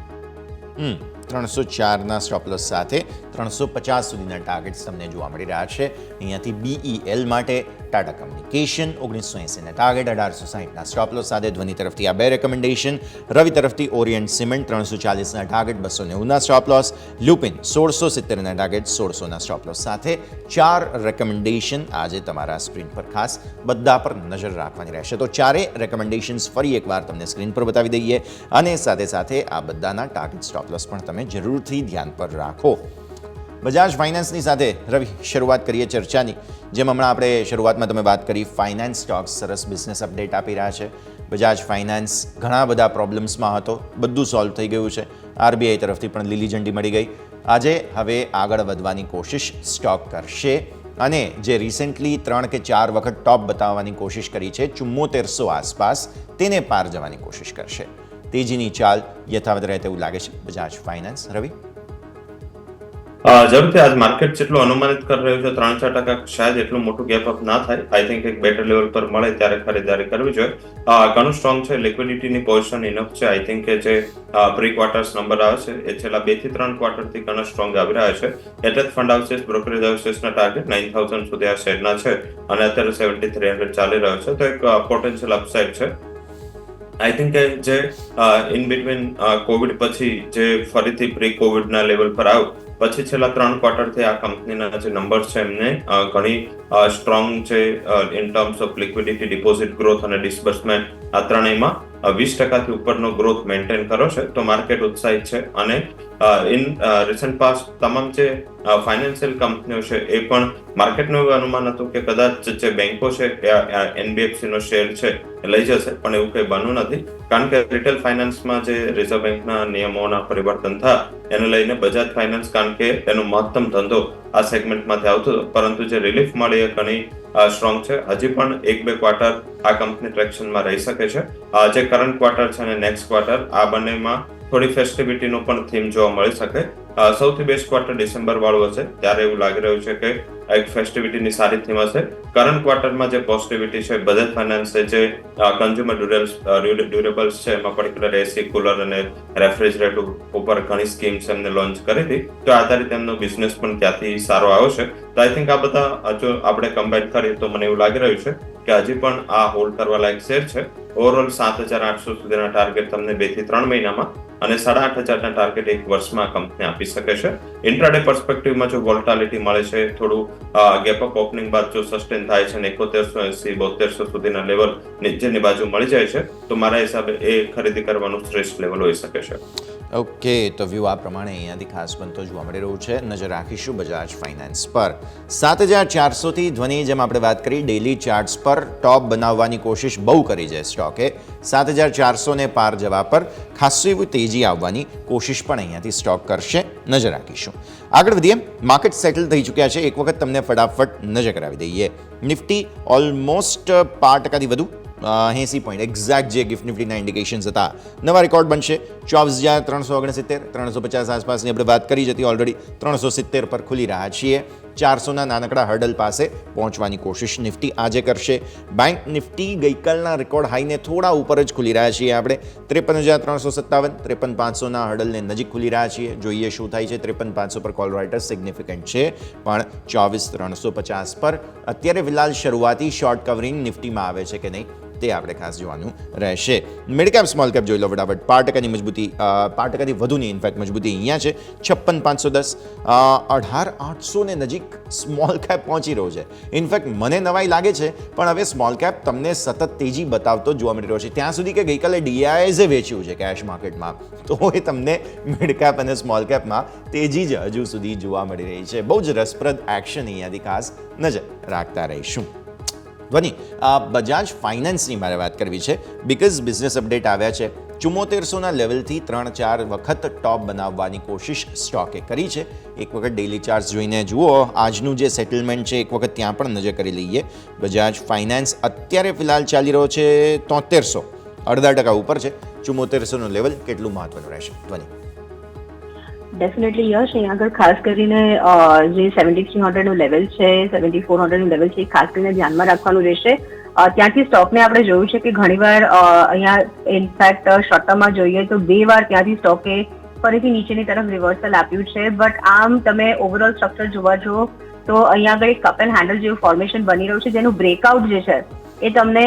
304ના સ્ટોપ લોસ સાથે 350 સુધીના ટાર્ગેટ્સ તમને જોવા મળી રહ્યા છે. અહીંયાથી BEL માટે ટાટા કમ્યુનિકેશન 1980ના ટાર્ગેટ, 1860ના સ્ટોપ લોસ સાથે ધ્વનિ તરફથી આ 2 રેકમેન્ડેશન, રવિ તરફથી ઓરિયન્ટ સિમેન્ટ 340ના ટાર્ગેટ, 290ના સ્ટોપ લોસ, લ્યુપિન 1670ના ટાર્ગેટ, 1600ના સ્ટોપ લોસ સાથે 4 રેકમેન્ડેશન આજે તમારા સ્ક્રીન પર ખાસ બધા પર નજર રાખવાની રહેશે. તો ચારેય રેકમેન્ડેશન્સ ફરી એકવાર તમને સ્ક્રીન પર બતાવી દઈએ અને સાથે સાથે આ બધાના ટાર્ગેટ સ્ટોપ લોસ પણ તમે જરૂરથી ધ્યાન પર રાખો. બજાજ ફાઇનાન્સની સાથે રવિ શરૂઆત કરીએ ચર્ચાની. જેમ હમણાં આપણે શરૂઆતમાં તમે વાત કરી, ફાઇનાન્સ સ્ટોક્સ સરસ બિઝનેસ અપડેટ આપી રહ્યા છે. બજાજ ફાઇનાન્સ ઘણા બધા પ્રોબ્લેમ્સમાં હતો, બધું સોલ્વ થઈ ગયું છે. RBI તરફથી પણ લીલી ઝંડી મળી ગઈ. આજે હવે આગળ વધવાની કોશિશ સ્ટોક કરશે અને જે રિસેન્ટલી 3 કે 4 વખત ટોપ બતાવવાની કોશિશ કરી છે 7400 આસપાસ, તેને પાર જવાની કોશિશ કરશે. તેજીની ચાલ યથાવત રહે તેવું લાગે છે બજાજ ફાઇનાન્સ. રવિ? જરૂરથી આજ માર્કેટ જેટલું અનુમાનિત કરી રહ્યું છે 3-4% શાયદ એટલું મોટું ગેપ અપ ના થાય. આઈ થિંક એક બેટર લેવલ પર મળે ત્યારે ખરીદારી કરવી જોઈએ. ઘણું સ્ટ્રોંગ છે, લિક્વિડિટીની પોઝિશન ઇનફ છે. આઈ થિંક કે જે પ્રી ક્વાર્ટર્સ નંબર આવે છે એ છેલ્લા 2 થી 3 ક્વાર્ટરથી ઘણા સ્ટ્રોંગ આવી રહ્યા છે. એટલે જ ફંડ હાઉસીસ, બ્રોકરેજ હાઉસીસના ટાર્ગેટ 9000 સુધી આ શેરના છે અને અત્યારે 7300 ચાલી રહ્યો છે. તો એક પોટેન્શિયલ અપસાઇડ છે. આઈ થિંક કે જે ઇન બિટવીન કોવિડ પછી જે ફરીથી પ્રી કોવિડના લેવલ પર આવ્યું પછી છેલ્લા 3 ક્વાર્ટરથી આ કંપનીના જે નંબર છે એમને ઘણી સ્ટ્રોંગ છે in terms of liquidity, deposit growth અને ડિસ્બર્સમેન્ટ, આ ત્રણેયમાં 20%થી ઉપરનો ગ્રોથ મેન્ટેન કર્યો છે. તો માર્કેટ ઉત્સાહિત છે અને ઇન રિસન્ટ પાસ્ટ તમામ જે ફાઇનાન્શિયલ કંપનીઓ છે એ પણ માર્કેટનું એવું અનુમાન હતું કે કદાચ જે બેંકો છે એ NBFC નો શેર છે એ લઈ જશે, પણ એવું કંઈ બન્યું નથી. કારણ કે રિટેલ ફાઇનાન્સમાં જે રિઝર્વ બેંકના નિયમોના પરિવર્તન થયા એને લઈને બજાજ ફાઇનાન્સ, કારણ કે એનો મહત્તમ ધંધો આ સેગમેન્ટમાંથી આવતો હતો, પરંતુ જે રિલીફ મળી એ ઘણી સ્ટ્રોંગ છે. હજી પણ 1-2 ક્વાર્ટર આ કંપની ટ્રેક્શનમાં રહી શકે છે. જે કરંટ ક્વાર્ટર છે અને નેક્સ્ટ ક્વાર્ટર, આ બંનેમાં થોડી ફેસ્ટિવિટીનો પણ થીમ જોવા મળી શકે. સૌથી બેસ્ટ ક્વાર્ટર ડિસેમ્બર વાળું હશે, ત્યારે એવું લાગી રહ્યું છે કે એક ફેસ્ટિવિટીની સારી થીમ હશે. કરંટ ક્વાર્ટરમાં જે પોઝિટિવિટી છે, બજાજ ફાઇનાન્સે જે કન્ઝ્યુમર ડ્યુરેબલ્સ છે એમાં પર્ટિક્યુલર AC, કુલર અને રેફ્રિજરેટર ઉપર ઘણી સ્કીમ્સ એમને લોન્ચ કરી હતી. તો આધારિત એમનો બિઝનેસ પણ ત્યાંથી સારો આવ્યો છે. તો આઈ થિંક આ બધા જો આપણે કમ્બાઈન કરીએ તો મને એવું લાગી રહ્યું છે કે હજી પણ આ હોલ્ડ કરવા લાયક શેર છે. ઓવરઓલ 7800 સુધીના ટાર્ગેટ તમને 2 થી 3 મહિનામાં અને 8500ના ટાર્ગેટ 1 વર્ષમાં કંપની આપી શકે છે. ઇન્ટ્રાડે પર્સપેક્ટિવમાં જો વોલેટિલિટી મળે છે, થોડું ગેપ અપ ઓપનિંગ બાદ જો સસ્ટેન થાય છે અને 7180, 7200 સુધીના લેવલ નીચેની બાજુ મળી જાય છે તો મારા હિસાબે એ ખરીદી કરવાનું શ્રેષ્ઠ લેવલ હોઈ શકે છે. ઓકે, તો વ્યૂ આ પ્રમાણે અહીંયાથી ખાસ બનતો જોવા મળી રહ્યું છે. નજર રાખીશું બજાજ ફાઇનાન્સ પર. 7400થી ધ્વનિ, જેમ આપણે વાત કરી, ડેલી ચાર્ટ્સ પર ટોપ બનાવવાની કોશિશ બહુ કરી છે સ્ટોકે. 7400ને પાર જવા પર ખાસું એવું તેજી આવવાની કોશિશ પણ અહીંયાથી સ્ટોક કરશે. નજર રાખીશું. આગળ વધીએ. માર્કેટ સેટલ થઈ ચૂક્યા છે. એક વખત તમને ફટાફટ નજર કરાવી દઈએ. નિફ્ટી ઓલમોસ્ટ 5%થી વધુ 80 પોઈન્ટ એક્ઝેક્ટ જે ગિફ્ટ નિફ્ટીના ઇન્ડિકેશન્સ હતા, નવા રેકોર્ડ બનશે. 24369, 350 આસપાસની આપણે વાત કરી જતી ઓલરેડી. 370 પર ખુલી રહ્યા છીએ. 400ના નાનકડા હર્ડલ પાસે પહોંચવાની કોશિશ નિફ્ટી આજે કરશે. બેંક નિફ્ટી ગઈકાલના રેકોર્ડ હાઈને થોડા ઉપર જ ખુલી રહ્યા છીએ આપણે. 53357, 53500ના હર્ડલને નજીક ખુલી રહ્યા છીએ. જોઈએ શું થાય છે. 53500 પર કોલ રાઇટર્સ સિગ્નિફિકન્ટ છે, પણ 24350 પર અત્યારે ફિલહાલ શરૂઆતી શોર્ટ કવરિંગ નિફ્ટીમાં આવે છે કે નહીં તે આપણે ખાસ જોવાનું રહેશે. મિડ કેપ સ્મોલ કેપ જોઈ લો ફટાફટ. 5%ની મજબૂતી, 5%થી વધુની ઇનફેક્ટ મજબૂતી અહીંયા છે. 56510, 18800ને નજીક સ્મોલ કેપ પહોંચી રહ્યો છે. ઇનફેક્ટ મને નવાઈ લાગે છે, પણ હવે સ્મોલ કેપ તમને સતત તેજી બતાવતો જોવા મળી રહ્યો છે. ત્યાં સુધી કે ગઈકાલે DISએ વેચ્યું છે કેશ માર્કેટમાં, તો એ તમને મિડ કેપ અને સ્મોલ કેપમાં તેજી જ હજુ સુધી જોવા મળી રહી છે. બહુ જ રસપ્રદ એક્શન અહીંયાથી ખાસ નજર રાખતા રહીશું. ધ્વનિ, બજાજ ફાઇનાન્સની મારે વાત કરવી છે બિકોઝ બિઝનેસ અપડેટ આવ્યા છે. 7400ના લેવલથી 3-4 વખત ટોપ બનાવવાની કોશિશ સ્ટોકે કરી છે. એક વખત ડેલી ચાર્ટ્સ જોઈને જુઓ આજનું જે સેટલમેન્ટ છે, એક વખત ત્યાં પણ નજર કરી લઈએ. બજાજ ફાઇનાન્સ અત્યારે ફિલહાલ ચાલી રહ્યો છે 7300, 0.5% ઉપર છે. 7400નું લેવલ કેટલું મહત્વનું રહેશે ધ્વનિ? ડેફિનેટલી યશ, અહીંયા આગળ ખાસ કરીને જે 7300નું લેવલ છે, 7400નું લેવલ છે, એ ખાસ કરીને ધ્યાનમાં રાખવાનું રહેશે. ત્યાંથી સ્ટોકને આપણે જોયું છે કે ઘણીવાર અહીંયા ઇનફેક્ટ શોર્ટ ટર્મમાં જોઈએ તો 2 વાર ત્યાંથી સ્ટોકે ફરીથી નીચેની તરફ રિવર્સલ આપ્યું છે. બટ આમ તમે ઓવરઓલ સ્ટ્રક્ચર જોવા જો તો અહીંયા આગળ એક કપ એન્ડ હેન્ડલ જેવું ફોર્મેશન બની રહ્યું છે, જેનું બ્રેકઆઉટ જે છે એ તમને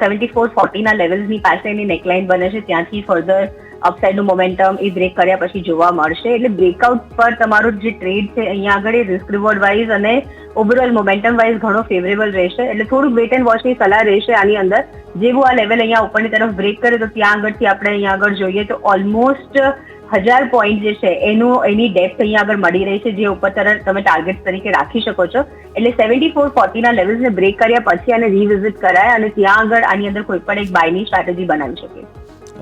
7440ના લેવલ્સની પાસે એની નેકલાઇન બને છે, ત્યાંથી ફર્ધર અપસાઇડનું મોમેન્ટમ એ બ્રેક કર્યા પછી જોવા મળશે. એટલે બ્રેકઆઉટ પર તમારો જે ટ્રેડ છે અહીંયા આગળ એ રિસ્ક રિવોર્ડ વાઇઝ અને ઓવરઓલ મોમેન્ટમ વાઇઝ ઘણો ફેવરેબલ રહેશે. એટલે થોડું વેટ એન્ડ વોચની સલાહ રહેશે આની અંદર. જેવું આ લેવલ અહીંયા ઉપરની તરફ બ્રેક કરે તો ત્યાં આગળથી આપણે અહીંયા આગળ જોઈએ તો ઓલમોસ્ટ 1000 પોઈન્ટ જે છે એની ડેપ્થ અહીંયા આગળ મળી રહી છે, જે ઉપર તરફ તમે ટાર્ગેટ તરીકે રાખી શકો છો. એટલે 7440ના લેવલ્સને બ્રેક કર્યા પછી આને રીવિઝિટ કરાય અને ત્યાં આગળ આની અંદર કોઈ પણ એક બાયની સ્ટ્રેટેજી બનાવી શકે.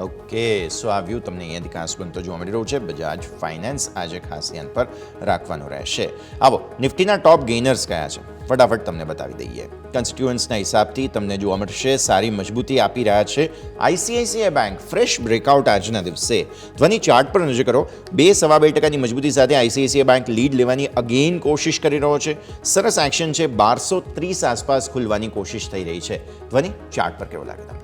ઓકે, સો આ વ્યૂ તમને અહીંયાથી ખાસ બનતો જોવા મળી રહ્યું છે. બજાજ ફાઇનાન્સ આજે ખાસ ધ્યાન પર રાખવાનું રહેશે. આવો નિફ્ટીના ટોપ ગેઇનર્સ કયા છે ફટાફટ તમને બતાવી દઈએ. કન્સ્ટિટ્યુઅન્સના હિસાબથી તમને જોવા મળશે સારી મજબૂતી આપી રહ્યા છે આઈસીઆઈસીઆઈ બેંક. ફ્રેશ બ્રેકઆઉટ આજના દિવસે. ધ્વની ચાર્ટ પર નજર કરો, 2.2% મજબૂતી સાથે આઈસીઆઈસીઆઈ બેંક લીડ લેવાની અગેન કોશિશ કરી રહ્યો છે. સરસ એક્શન છે, 1230 આસપાસ ખુલવાની કોશિશ થઈ રહી છે. ધ્વની ચાર્ટ પર કેવો લાગે તમને?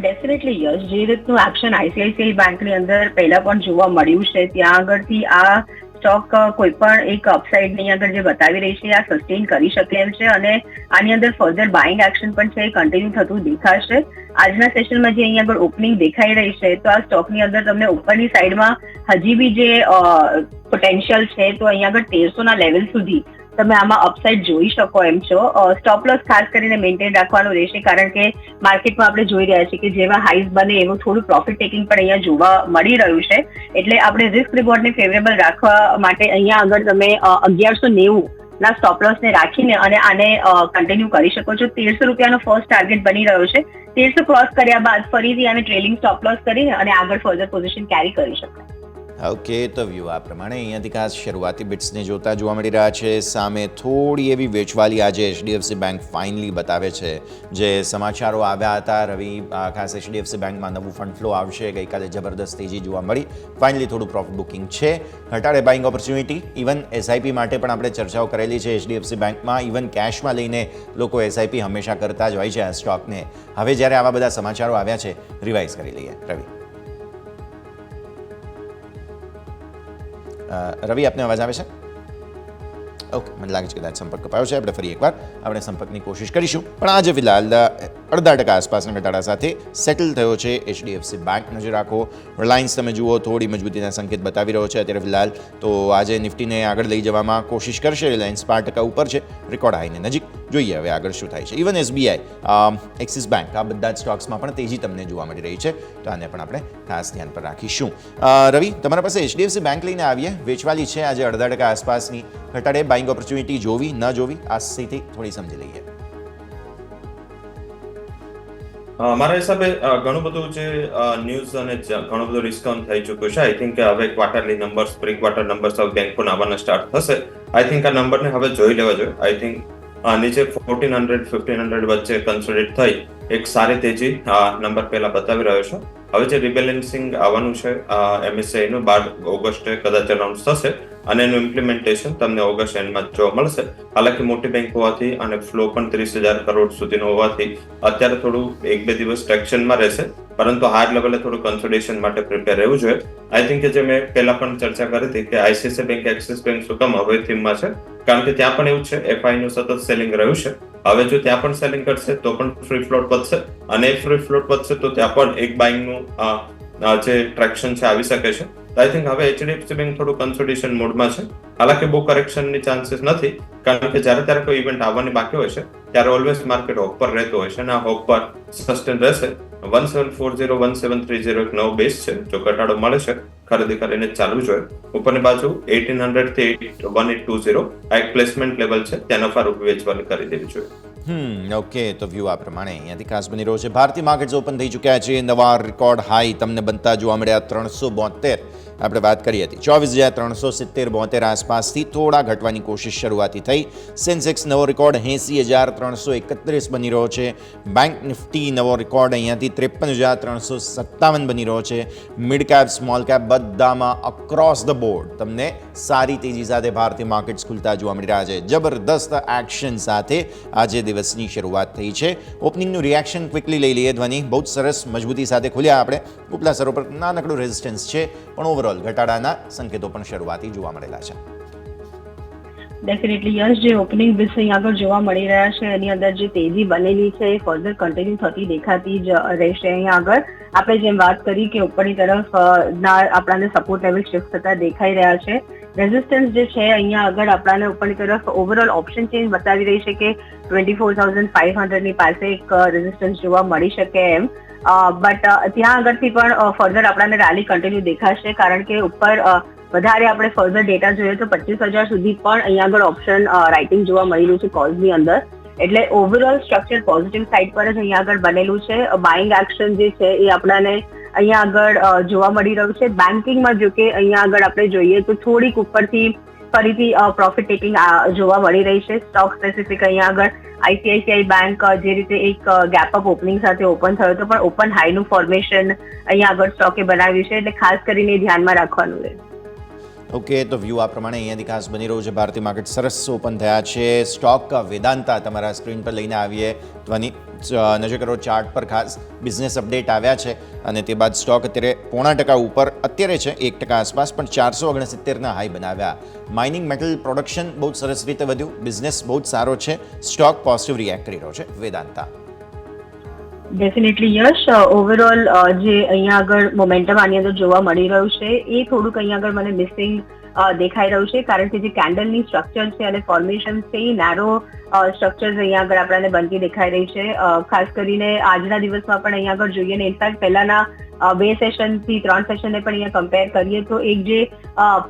ડેફિનેટલી યસ, જે રીતનું એક્શન આઈસીઆઈસીઆઈ બેંકની અંદર પહેલા પણ જોવા મળ્યું છે, ત્યાં આગળથી આ સ્ટોક કોઈ પણ એક અપસાઇડની આગળ જે બતાવી રહી છે આ સસ્ટેન કરી શકે એમ છે અને આની અંદર ફર્ધર બાઇંગ એક્શન પણ છે એ કન્ટિન્યુ થતું દેખાશે. આજના સેશનમાં જે અહીંયા આગળ ઓપનિંગ દેખાઈ રહી છે તો આ સ્ટોકની અંદર તમને ઉપરની સાઈડમાં હજી બી જે પોટેન્શિયલ છે તો અહીંયા આગળ 1300ના લેવલ સુધી તમે આમાં અપસાઇડ જોઈ શકો એમ છો. સ્ટોપ લોસ ખાસ કરીને મેન્ટેન રાખવાનું રહેશે, કારણ કે માર્કેટમાં આપણે જોઈ રહ્યા છીએ કે જેવા હાઈઝ બને એવું થોડું પ્રોફિટ ટેકિંગ પણ અહીંયા જોવા મળી રહ્યું છે. એટલે આપણે રિસ્ક રિવોર્ડને ફેવરેબલ રાખવા માટે અહીંયા આગળ તમે 1190ના સ્ટોપ લોસને રાખીને અને આને કન્ટિન્યુ કરી શકો છો. 1300 રૂપિયાનો ફર્સ્ટ ટાર્ગેટ બની રહ્યો છે. 1300 ક્રોસ કર્યા બાદ ફરીથી આને ટ્રેલિંગ સ્ટોપ લોસ કરીને અને આગળ ફર્ધર પોઝિશન કેરી કરી શકાય. ઓકે, તો વ્યૂ આ પ્રમાણે અહીંયાથી ખાસ શરૂઆતી બિટ્સને જોતા જોવા મળી રહ્યા છે. સામે થોડી એવી વેચવાલી આજે એચડીએફસી બેંક ફાઇનલી બતાવે છે. જે સમાચારો આવ્યા હતા રવિ, ખાસ એચડીએફસી બેંકમાં નવું ફંડ ફ્લો આવશે, ગઈકાલે જબરદસ્ત તેજી જોવા મળી. ફાઇનલી થોડું પ્રોફિટ બુકિંગ છે, ઘટાડે બાઇંગ ઓપોર્ચ્યુનિટી. ઇવન એસઆઈપી માટે પણ આપણે ચર્ચાઓ કરેલી છે એચડીએફસી બેંકમાં. ઇવન કેશમાં લઈને લોકો એસઆઈપી હંમેશા કરતા જ હોય છે આ સ્ટોકને. હવે જ્યારે આવા બધા સમાચારો આવ્યા છે, રિવાઇઝ કરી લઈએ. રવિ, આપને અવાજ આવે છે? ઓકે, મને લાગે છે કદાચ સંપર્ક કપાયો છે. આપણે ફરી એકવાર આપણે સંપર્કની કોશિશ કરીશું. પણ આજે ફિલહાલ 0.5% આસપાસના ઘટાડા સાથે સેટલ થયો છે એચડીએફસી બેંક. નજર રાખો, રિલાયન્સ તમે જુઓ થોડી મજબૂતીના સંકેત બતાવી રહ્યો છે અત્યારે ફિલહાલ. તો આજે નિફ્ટીને આગળ લઈ જવામાં કોશિશ કરશે. રિલાયન્સ 5% ઉપર છે, રેકોર્ડ હાઈને નજીક. જોઈએ હવે આગળ શું થાય છે. ઇવન એસબીઆઈ, એક્સિસ બેંક, આ બધા જ સ્ટોક્સમાં પણ તેજી તમને જોવા મળી રહી છે. તો આને પણ આપણે ખાસ ધ્યાન પર રાખીશું. રવિ, તમારા પાસે એચડીએફસી બેંક લઈને આવીએ. વેચવાલી છે આજે 0.5% આસપાસની. ઘટાડે બાઇંગ ઓપોર્ચ્યુનિટી જોવી ન જોવી આ સ્થિતિ થોડી સમજી લઈએ. મારા હિસાબે ઘણું બધું જે ન્યૂઝ અને ઘણું બધું ડિસ્કાઉન્ટ થઈ ચૂક્યું છે. આઈ થિંક હવે quarterly numbers, pre quarter numbers હવે બેંકોના આવવાના સ્ટાર્ટ થશે. આઈ થિંક આ નંબરને હવે જોઈ લેવા જોઈએ. આઈ થિંક નીચે 1400-1500 વચ્ચે કન્સોલિડેટ થઈ એક સારી તેજી નંબર પહેલા બતાવી રહ્યો છે. હવે જે રિબેલેન્સિંગ આવવાનું છે એમએસઆઈ નું 12 ઓગસ્ટે કદાચ અનાઉન્સ થશે અને એનું ઇમ્પ્લિમેન્ટેશન તમને ઓગસ્ટ એન્ડમાં જોવા મળશે. હાલાકી મોટી બેંક હોવાથી અને ફ્લો પણ 30,000 કરોડ સુધીનો હોવાથી અત્યારે થોડું 1-2 દિવસ ટ્રેક્શનમાં રહેશે, પરંતુ હાયર લેવલે થોડું કન્સોલિડેશન માટે પ્રિપેર રહેવું જોઈએ. આઈ થિંક જે મેં પહેલા પણ ચર્ચા કરી હતી કે આઈસીઆઈસીઆઈ બેંક, એક્સિસ બેંક શું કામ હવે થીમમાં છે, કારણ કે ત્યાં પણ એવું છે એફઆઈ નું સતત સેલિંગ રહ્યું છે. હવે જો ત્યાં પણ સેલિંગ કરશે તો પણ ફ્રી ફ્લોટ વધશે અને ફ્રી ફ્લોટ વધશે તો ત્યાં પણ એક બાઇંગનું જે ટ્રેક્શન છે આવી શકે છે. આઈ થિંક હવે એચડીએફસી બેંક થોડું કન્સોલિડેશન મોડમાં છે. હાલાકી બહુ કરેક્શનની ચાન્સીસ નથી, કારણ કે જ્યારે ત્યારે કોઈ ઇવેન્ટ આવવાની બાકી હોય છે ત્યારે ઓલવેઝ માર્કેટ હોપ પર રહેતો હોય છે અને આ હોપ પર સસ્ટેન રહેશે. 1740-1730 એક નવો બેઝ છે. જો ઘટાડો મળે છે ખરીદી કરીને ચાલવું જોઈએ. ઉપરની બાજુ 1800 થી 1820 આ એક પ્લેસમેન્ટ લેવલ છે, ત્યાં નફા રૂપી વેચવાની કરી દેવી જોઈએ. ઓકે, તો વ્યૂ આ પ્રમાણે અહીંયાથી ખાસ બની રહ્યો છે. ભારતીય માર્કેટ્સ ઓપન થઈ ચૂક્યા છે. નવા રેકોર્ડ હાઈ તમને બનતા જોવા મળ્યા 372. આપણે વાત કરી હતી. 24,370-72 આસપાસથી થોડા ઘટવાની કોશિશ શરૂઆતી થઈ. સેન્સેક્સ નવો રેકોર્ડ 80,331 બની રહ્યો છે. બેંક નિફ્ટી નવો રેકોર્ડ અહીંયાથી 53,357 બની રહ્યો છે. મિડ કેપ, સ્મોલ કેપ બધામાં અક્રોસ ધ બોર્ડ તમને સારી તેજી સાથે ભારતીય માર્કેટ્સ ખુલતા જોવા મળી રહ્યા છે. જબરદસ્ત એક્શન સાથે આજે દિવસની શરૂઆત થઈ છે. ઓપનિંગનું રિએક્શન ક્વિકલી લઈ લઈએ. ધ્વનિ બહુ જ સરસ મજબૂતી સાથે ખુલ્યા આપણે. ઉપલા સ્તરો પર નાનકડું રેઝિસ્ટન્સ છે, પણ ઓવરઓલ ઘટાડાના સંકેતો પણ શરૂઆતી જોવા મળેલા છે. ડેફિનેટલી યસ, જે ઓપનિંગ બિલ્સ અહીં આગળ જોવા મળી રહ્યા છે એની અંદર જે તેજી બનેલી છે એ ફર્ધર કન્ટિન્યુ થતી દેખાતી જ રહેશે. અહીં આગળ આપણે જેમ વાત કરી કે ઉપરની તરફ આપણાને સપોર્ટ લેવલ શિફ્ટ થતા દેખાઈ રહ્યા છે. રેઝિસ્ટન્સ જે છે અહીંયા આગળ આપણાને ઉપરની તરફ ઓવરઓલ ઓપ્શન ચેન્જ બતાવી રહી છે કે 24,500 ની પાસે એક રેઝિસ્ટન્સ જોવા મળી શકે એમ. બટ ત્યાં આગળથી પણ ફર્ધર આપણાને રેલી કન્ટિન્યુ દેખાશે, કારણ કે ઉપર વધારે આપણે ફર્ધર ડેટા જોઈએ તો 25,000 સુધી પણ અહીંયા આગળ ઓપ્શન રાઇટિંગ જોવા મળી રહ્યું છે કોલ્સની અંદર. એટલે ઓવરઓલ સ્ટ્રક્ચર પોઝિટિવ સાઇડ પર જ અહીંયા આગળ બનેલું છે. બાઇંગ એક્શન જે છે એ આપણાને અહીંયા આગળ જોવા મળી રહ્યું છે. બેન્કિંગમાં જો કે અહીંયા આગળ આપણે જોઈએ તો થોડીક ઉપરથી ફરીથી પ્રોફિટ ટેકિંગ જોવા મળી રહી છે. સ્ટોક સ્પેસિફિક અહીંયા આગળ ICICI બેંક જે રીતે એક ગેપ અપ ઓપનિંગ સાથે ઓપન થયો હતો, પણ ઓપન હાઈનું ફોર્મેશન અહીંયા આગળ સ્ટોકે બનાવ્યું છે, એટલે ખાસ કરીને ધ્યાનમાં રાખવાનું રહે. ઓકે, તો વ્યૂ આ પ્રમાણે અહીંયાથી ખાસ બની રહ્યું છે. ભારતીય માર્કેટ સરસ ઓપન થયા છે. સ્ટોક વેદાંતા તમારા સ્ક્રીન પર લઈને આવીએ. ધ્વનિ નજર કરો ચાર્ટ પર, ખાસ બિઝનેસ અપડેટ આવ્યા છે અને તે બાદ સ્ટોક અત્યારે 0.5% ઉપર અત્યારે છે, 1% આસપાસ, પણ 469ના હાઈ બનાવ્યા. માઇનિંગ મેટલ પ્રોડક્શન બહુ સરસ રીતે વધ્યું. બિઝનેસ બહુ જ સારો છે. સ્ટોક પોઝિટિવ રિએક્ટ કરી રહ્યો છે વેદાંતા. ડેફિનેટલી યશ, ઓવરઓલ જે અહીંયા આગળ મોમેન્ટમ આની અંદર જોવા મળી રહ્યું છે એ થોડુંક અહીંયા આગળ મને મિસિંગ દેખાઈ રહ્યું છે, કારણ કે જે કેન્ડલની સ્ટ્રક્ચર છે અને ફોર્મેશન છે એ નેરો સ્ટ્રક્ચર્સ અહીંયા આગળ આપણને બનતી દેખાઈ રહી છે. ખાસ કરીને આજના દિવસમાં પણ અહીંયા આગળ જોઈએ ને, ઇનફેક્ટ પહેલાના 2 સેશનથી 3 સેશનને પણ અહીંયા કમ્પેર કરીએ તો એક જે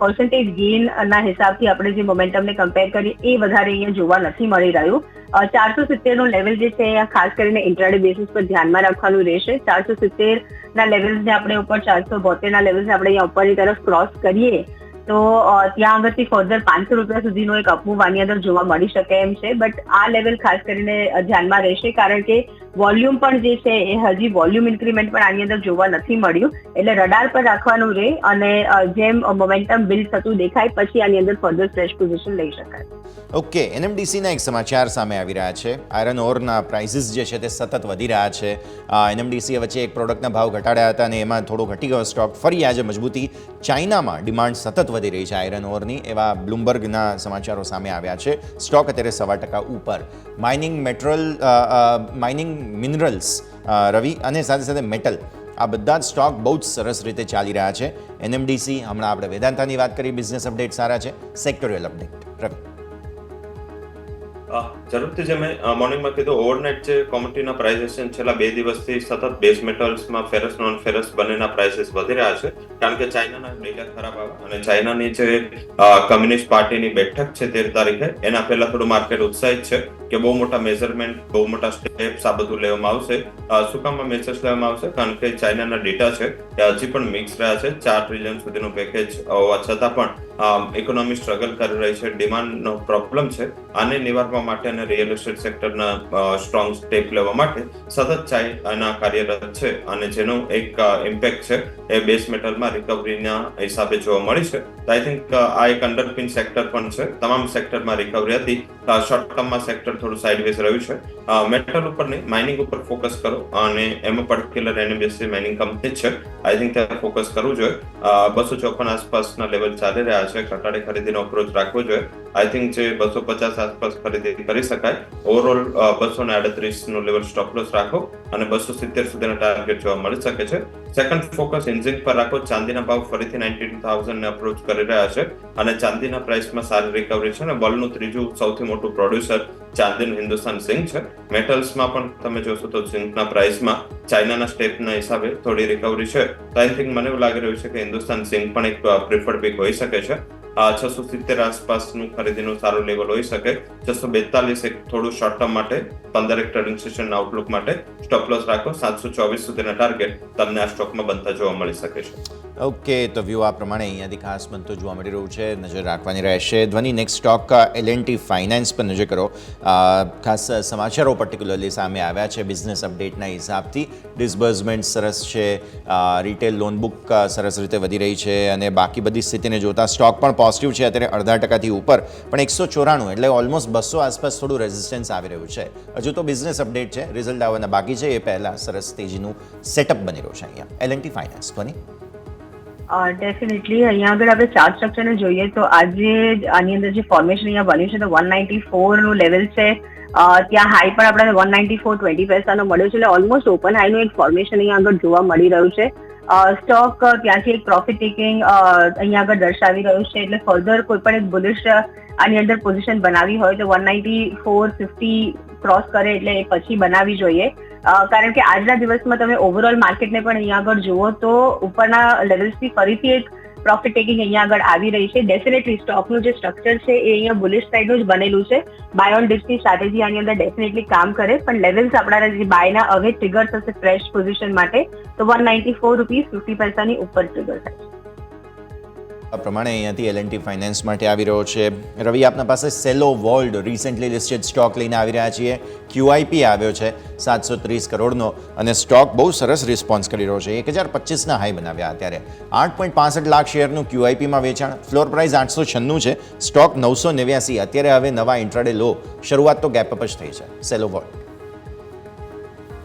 પર્સન્ટેજ ગેઇનના હિસાબથી આપણે જે મોમેન્ટમને કમ્પેર કરીએ એ વધારે અહીંયા જોવા નથી મળી રહ્યું. 470નું લેવલ જે છે એ ખાસ કરીને ઇન્ટ્રાડે બેસિસ પર ધ્યાનમાં રાખવાનું રહેશે. 470ના લેવલ્સને આપણે ઉપર 472ના લેવલ્સને આપણે અહીંયા ઉપરની તરફ ક્રોસ કરીએ તો ત્યાં આગળથી ફર્ધર 500 રૂપિયા સુધીનો એક અપમૂવ આની અંદર જોવા મળી શકે એમ છે. બટ આ લેવલ ખાસ કરીને ધ્યાનમાં રહેશે, કારણ કે વોલ્યુમ પણ જે છે એ હજી વોલ્યુમ ઇન્ક્રીમેન્ટ પણ આની અંદર જોવા નથી મળ્યું, એટલે રડાર પર રાખવાનું રહે અને જેમ મોમેન્ટમ બિલ્ડ થતું દેખાય પછી આની અંદર ફર્ધર ફ્રેશ પોઝિશન લઈ શકાય. ઓકે, NMDCના એક સમાચાર સામે આવી રહ્યા છે. આયરન ઓરના પ્રાઇસીસ જે છે તે સતત વધી રહ્યા છે. NMDC વચ્ચે એક પ્રોડક્ટના ભાવ ઘટાડ્યા હતા અને એમાં થોડો ઘટી ગયો સ્ટોક. ફરી આજે મજબૂતી. ચાઇનામાં ડિમાન્ડ સતત વધી રહી છે આયરન ઓરની, એવા બ્લુમબર્ગના સમાચારો સામે આવ્યા છે. સ્ટોક અત્યારે 1.25% ઉપર. માઇનિંગ મિનરલ્સ, રવિ અને સાથે સાથે મેટલ, આ બધા જ સ્ટોક બહુ જ સરસ રીતે ચાલી રહ્યા છે. NMDC, હમણાં આપણે વેદાંતાની વાત કરી, બિઝનેસ અપડેટ સારા છે. સેક્ટોરિયલ અપડેટ રવિ. જરૂરથી જે મેં મોર્નિંગમાં કીધું, ઓવરનાઇટ જે કોમોડિટીના પ્રાઇસેસ છેલ્લા 2 દિવસથી સતત બેઝ મેટલ્સમાં ફેરસ નોન ફેરસ બંનેના પ્રાઇસેસ વધી રહ્યા છે, કારણ કે ચાઇનાના ડેટા ખરાબ આવ્યા અને ચાઇનાની જે કમ્યુનિસ્ટ પાર્ટીની બેઠક છે 13 તારીખે, એના પહેલા થોડું માર્કેટ ઉત્સાહિત છે કે બહુ મોટા મેઝરમેન્ટ, બહુ મોટા સ્ટેપ્સ આ બધું લેવામાં આવશે. શું કામમાં મેસેજ લેવામાં આવશે? કારણ કે ચાઇનાના ડેટા છે એ હજી પણ મિક્સ રહ્યા છે. 4 ટ્રિલિયન સુધીનું પેકેજ હોવા છતાં પણ ઇકોનોમી સ્ટ્રગલ કરી રહી છે, ડિમાન્ડનો પ્રોબ્લેમ છે. આને નિવારવા માટે અને રિયલ એસ્ટેટ સેક્ટરના સ્ટ્રોંગ સ્ટેપ લેવા માટે સતત ચાઇના કાર્યરત છે અને જેનો એક ઇમ્પેક્ટ છે એ બેઝ મેટલમાં રિકવરીના હિસાબે જોવા મળી છે. તો આઈ થિંક આ એક અંડરપિન સેક્ટર પણ છે. તમામ સેક્ટરમાં રિકવરી હતી. શોર્ટ ટર્મમાં સેક્ટર થોડું સાઇડવેઝ રહ્યું છે. મેટલ ઉપર નહીં, માઇનિંગ ઉપર ફોકસ કરો અને એમાં પર્ટિક્યુલર NMDC માઇનિંગ કંપની છે. આઈ થિંક ત્યાં ફોકસ કરવું જોઈએ. 254 આસપાસના લેવલ ચાલી રહ્યા છે. ઘટાડે ખરીદીનો અપ્રોચ રાખવો જોઈએ. આઈ થિંક જે 250 આસપાસ ખરીદી કરી શકાય. ઓવરઓલ 238નું લેવલ સ્ટોપ લોસ રાખો અને 270 સુધીના ટાર્ગેટ જોવા મળી શકે છે. સેકન્ડ ફોકસ ઇન્ઝિંક પર રાખો. ચાંદીના ભાવ ફરીથી 92,000 ને અપ્રોચ કરી રહ્યા છે અને ચાંદીના પ્રાઇસમાં સારી રિકવરી છે અને વર્લ્ડનું ત્રીજું સૌથી મોટું પ્રોડ્યુસર ચાંદીનું હિન્દુસ્તાન ઝિંક છે. મેટલ્સમાં પણ તમે જોશો તો ઝિંકના પ્રાઇસમાં ચાઇનાના સ્ટેપના હિસાબે થોડી રિકવરી છે. તો આઈ થિંક મને એવું લાગી રહ્યું છે કે હિન્દુસ્તાન ઝિંક પણ એક પ્રિફર્ડ પિક હોઈ શકે છે. 670 આસપાસનું ખરીદીનું સારું લેવલ હોઈ શકે. 642 એક થોડું શોર્ટ ટર્મ માટે 15 ટ્રેડિંગ સેશનના આઉટલુક માટે સ્ટોપ લોસ રાખો. 724 સુધીના ટાર્ગેટ તમને આ સ્ટોકમાં બનતા જોવા મળી શકે છે. ઓકે, તો વ્યૂ આ પ્રમાણે અહીંયાથી ખાસ બનતો જોવા મળી રહ્યું છે, નજર રાખવાની રહેશે. ધ્વનિ, નેક્સ્ટ સ્ટોક L&T ફાઇનાન્સ પર નજર કરો. ખાસ સમાચારો પર્ટિક્યુલરલી સામે આવ્યા છે બિઝનેસ અપડેટના હિસાબથી. ડિસબર્સમેન્ટ સરસ છે, રિટેલ લોન બુક સરસ રીતે વધી રહી છે, અને બાકી બધી સ્થિતિને જોતા સ્ટોક પણ પોઝિટિવ છે, અત્યારે 0.5% ઉપર, પણ 194 એટલે ઓલમોસ્ટ 200 આસપાસ થોડું રેઝિસ્ટન્સ આવી રહ્યું છે. હજુ તો બિઝનેસ અપડેટ છે, રિઝલ્ટ આવવાના બાકી છે, એ પહેલાં સરસ તેજીનું સેટઅપ બની રહ્યું છે અહીંયા L&T ફાઇનાન્સ. ધ્વનિ. ડેફિનેટલી અહીંયા આગળ આપણે ચાર્ટ સ્ટ્રક્ચરને જોઈએ તો આજે આની અંદર જે ફોર્મેશન અહીંયા બન્યું છે તો 194 નું લેવલ છે. ત્યાં હાઈ પણ આપણને 194.20 મળ્યો છે, એટલે ઓલમોસ્ટ ઓપન હાઈનું એક ફોર્મેશન અહીંયા આગળ જોવા મળી રહ્યું છે. સ્ટોક ત્યાંથી એક પ્રોફિટ ટેકિંગ અહીંયા આગળ દર્શાવી રહ્યું છે, એટલે ફર્ધર કોઈ પણ એક બુલિશ આની અંદર પોઝિશન બનાવી હોય તો 194.50 ક્રોસ કરે એટલે એ પછી બનાવવી જોઈએ, કારણ કે આજના દિવસમાં તમે ઓવરઓલ માર્કેટને પણ અહીંયા આગળ જુઓ તો ઉપરના લેવલ્સથી ફરીથી એક પ્રોફિટ ટેકિંગ અહીંયા આગળ આવી રહી છે. ડેફિનેટલી સ્ટોકનું જે સ્ટ્રક્ચર છે એ અહીંયા બુલિશ સાઇડનું જ બનેલું છે. બાય ઓન ડિપ્સની સ્ટ્રેટેજી આની અંદર ડેફિનેટલી કામ કરે, પણ લેવલ્સ આપણા જે બાયના હવે ટ્રિગર થશે ફ્રેશ પોઝિશન માટે તો 194.50 ની ઉપર ટ્રિગર થાય. આ પ્રમાણે અહીંયાથી L&T ફાઇનાન્સ માટે આવી રહ્યો છે. રવિ, આપના પાસે સેલો વર્લ્ડ રિસેન્ટલી લિસ્ટેડ સ્ટોક લઈને આવી રહ્યા છીએ. QIP આવ્યો છે 730 કરોડનો, અને સ્ટોક બહુ સરસ રિસ્પોન્સ કરી રહ્યો છે. 1025ના હાઈ બનાવ્યા અત્યારે. 8.65 લાખ શેરનું QIPમાં વેચાણ, ફ્લોર પ્રાઇસ 896 છે, સ્ટોક 989. અત્યારે હવે નવા ઇન્ટ્રાડે લો, શરૂઆત તો ગેપ અપ જ થઈ છે સેલો વર્લ્ડ.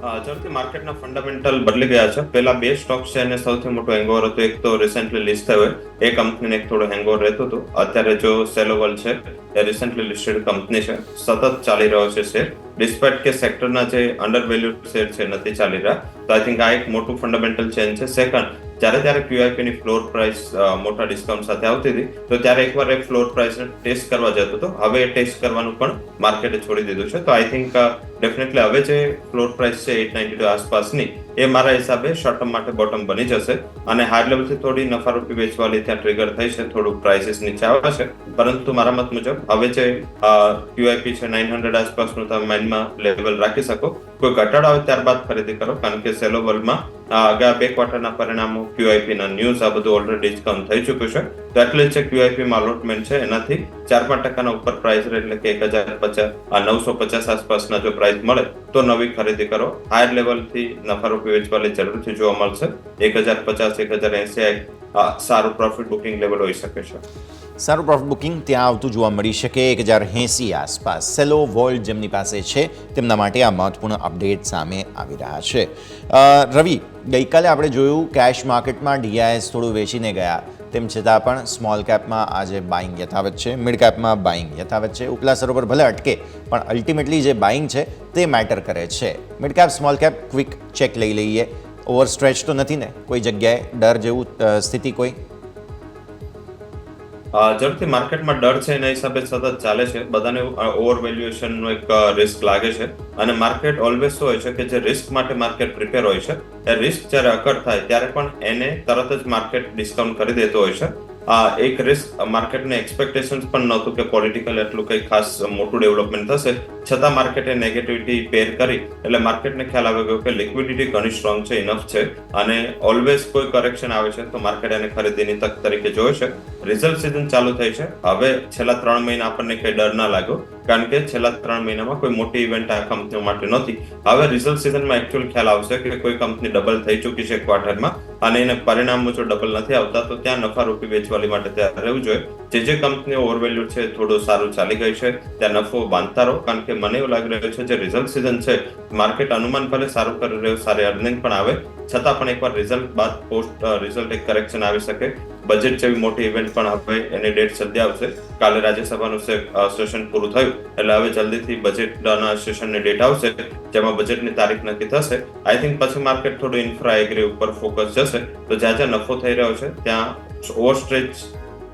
ઝડપથી માર્કેટના ફંડામેન્ટલ બદલી ગયા છે. પહેલા બે સ્ટોક્સ છે અને સૌથી મોટો હેંગઓવર હતો, એક તો રિસેન્ટલી લિસ્ટ થયો એ કંપનીને એક થોડો હેંગઓવર રહેતું હતું. અત્યારે જો સેલોવલ છે એ રિસેન્ટલી લિસ્ટેડ કંપની છે, સતત ચાલી રહ્યો છે શેર, ડિસ્પાઇટ કે સેક્ટરના જે અંડર વેલ્યુડ શેર છે નથી ચાલી રહ્યા. તો આઈ થિંક આ એક મોટું ફંડામેન્ટલ ચેન્જ છે. સેકન્ડ, જ્યારે QIP ની ફ્લોર પ્રાઇસ મોટા ડિસ્કાઉન્ટ સાથે આવતી હતી તો ત્યારે એકવાર એ ફ્લોર પ્રાઇસને ટેસ્ટ કરવા જતો હતો, હવે એ ટેસ્ટ કરવાનું પણ માર્કેટે છોડી દીધું છે. તો આઈ થિંક ડેફિનેટલી હવે જે ફ્લોર પ્રાઇસ છે 892 આસપાસની એ મારા હિસાબે શોર્ટ ટર્મ માટે બોટમ બની જશે, અને હાઈ લેવલથી થોડી નફારૂપી વેચવાલી ત્યાં ટ્રિગર થઈ છે, થોડું પ્રાઇસીસ નીચે આવે છે. પરંતુ મારા મત મુજબ હવે જે QIP છે 900 આસપાસનું તમે માઇન્ડમાં લેવલ રાખી શકો. કોઈ ઘટાડો આવે ત્યારબાદ ખરીદી કરો, કારણ કે સેલો વર્લ્ડમાં આગળ 2 ક્વાર્ટરના પરિણામો, QIP ના ન્યૂઝ આ બધું ઓલરેડી ડિસ્કાઉન્ટ થઈ ચૂક્યું છે. તો એટલે જ QIP માં અલોટમેન્ટ છે એનાથી 4-5% ઉપર પ્રાઇસ રહે, એટલે કે 950 આસપાસના જો પ્રાઇસ મળે તો નવી ખરીદી કરો. હાયર લેવલથી નફારૂપી વેચવાલી જરૂરથી જોવા મળશે. 1050-1080 સારું પ્રોફિટ બુકિંગ લેવલ હોઈ શકે છે. સારું પ્રોફિટ બુકિંગ ત્યાં આવતું જોવા મળી શકે 1080 આસપાસ. સેલો વર્લ્ડ જેમની પાસે છે તેમના માટે આ મહત્વપૂર્ણ અપડેટ સામે આવી રહ્યા છે. રવિ, ગઈકાલે આપણે જોયું કેશ માર્કેટમાં DIS થોડું વેચીને ગયા, તેમ છતાં પણ સ્મોલ કેપમાં આજે બાઇંગ યથાવત છે, મિડ કેપમાં બાઇંગ યથાવત છે. ઉપલા સ્તરો પર ભલે અટકે પણ અલ્ટિમેટલી જે બાઇંગ છે તે મેટર કરે છે. Mid cap small cap quick check લઈ લઈએ. ઓવર સ્ટ્રેચ તો નથી ને કોઈ જગ્યાએ, ડર જેવું સ્થિતિ કોઈ? ઝડપથી માર્કેટમાં ડર છે એના હિસાબે સતત ચાલે છે. બધાને ઓવર વેલ્યુએશનનો એક રિસ્ક લાગે છે, અને માર્કેટ ઓલવેઝ શું હોય છે કે જે રિસ્ક માટે માર્કેટ પ્રિપેર હોય છે, એ રિસ્ક જ્યારે અકર થાય ત્યારે પણ એને તરત જ માર્કેટ ડિસ્કાઉન્ટ કરી દેતો હોય છે. એક રિસ્ક માર્કેટને એક્સપેક્ટેશન્સ પણ નહોતું કે પોલિટિકલ એટલું કંઈ ખાસ મોટું ડેવલપમેન્ટ થશે, છતાં માર્કેટે નેગેટિવિટી પેર કરી, એટલે માર્કેટને ખ્યાલ આવી ગયો કે લિક્વિડિટી ઘણી સ્ટ્રોંગ છે, ઇનફ છે, અને ઓલવેઝ કોઈ કરેક્શન આવે છે તો માર્કેટ એને ખરીદીની તક તરીકે જોવે છે. રિઝલ્ટ સિઝન ચાલુ થઈ છે. હવે છેલ્લા 3 મહિના આપણને કંઈ ડર ના લાગ્યો, કારણ કે છેલ્લા 3 મહિનામાં કોઈ મોટી ઇવેન્ટ આ કંપનીઓ માટે નહોતી. હવે રિઝલ્ટ સિઝનમાં એકચ્યુઅલ ખ્યાલ આવશે કે કોઈ કંપની ડબલ થઈ ચૂકી છે ક્વાર્ટરમાં, અને એને પરિણામો જો ડબલ નથી આવતા તો ત્યાં નફારૂપી વેચવાલી માટે તૈયાર રહેવું જોઈએ. જે કંપનીઓ ઓવરવેલ્યુ છે, થોડું સારું ચાલી ગઈ છે, ત્યાં નફો બાંધતા રહો, કારણ કે મને એવું લાગી રહ્યું છે જે રિઝલ્ટ સિઝન છે માર્કેટ અનુમાન ભલે સારું કરી રહ્યું, સારી અર્નિંગ પણ આવે, છતાં પણ એકવાર રિઝલ્ટ બાદ પોસ્ટ રિઝલ્ટ એક કરેક્શન આવી શકે. બજેટ જેવી મોટી ઇવેન્ટ પણ હવે એની ડેટ જલ્દી આવશે. કાલે રાજ્યસભાનું સેશન પૂરું થયું એટલે હવે જલ્દીથી બજેટના સેશનની ડેટ આવશે, જેમાં બજેટની તારીખ નક્કી થશે. આઈ થિંક પછી માર્કેટ થોડું ઇન્ફ્રા એગ્રી ઉપર ફોકસ જશે. તો જ્યાં જ્યાં નફો થઈ રહ્યો છે ત્યાં ઓવરસ્ટ્રેચ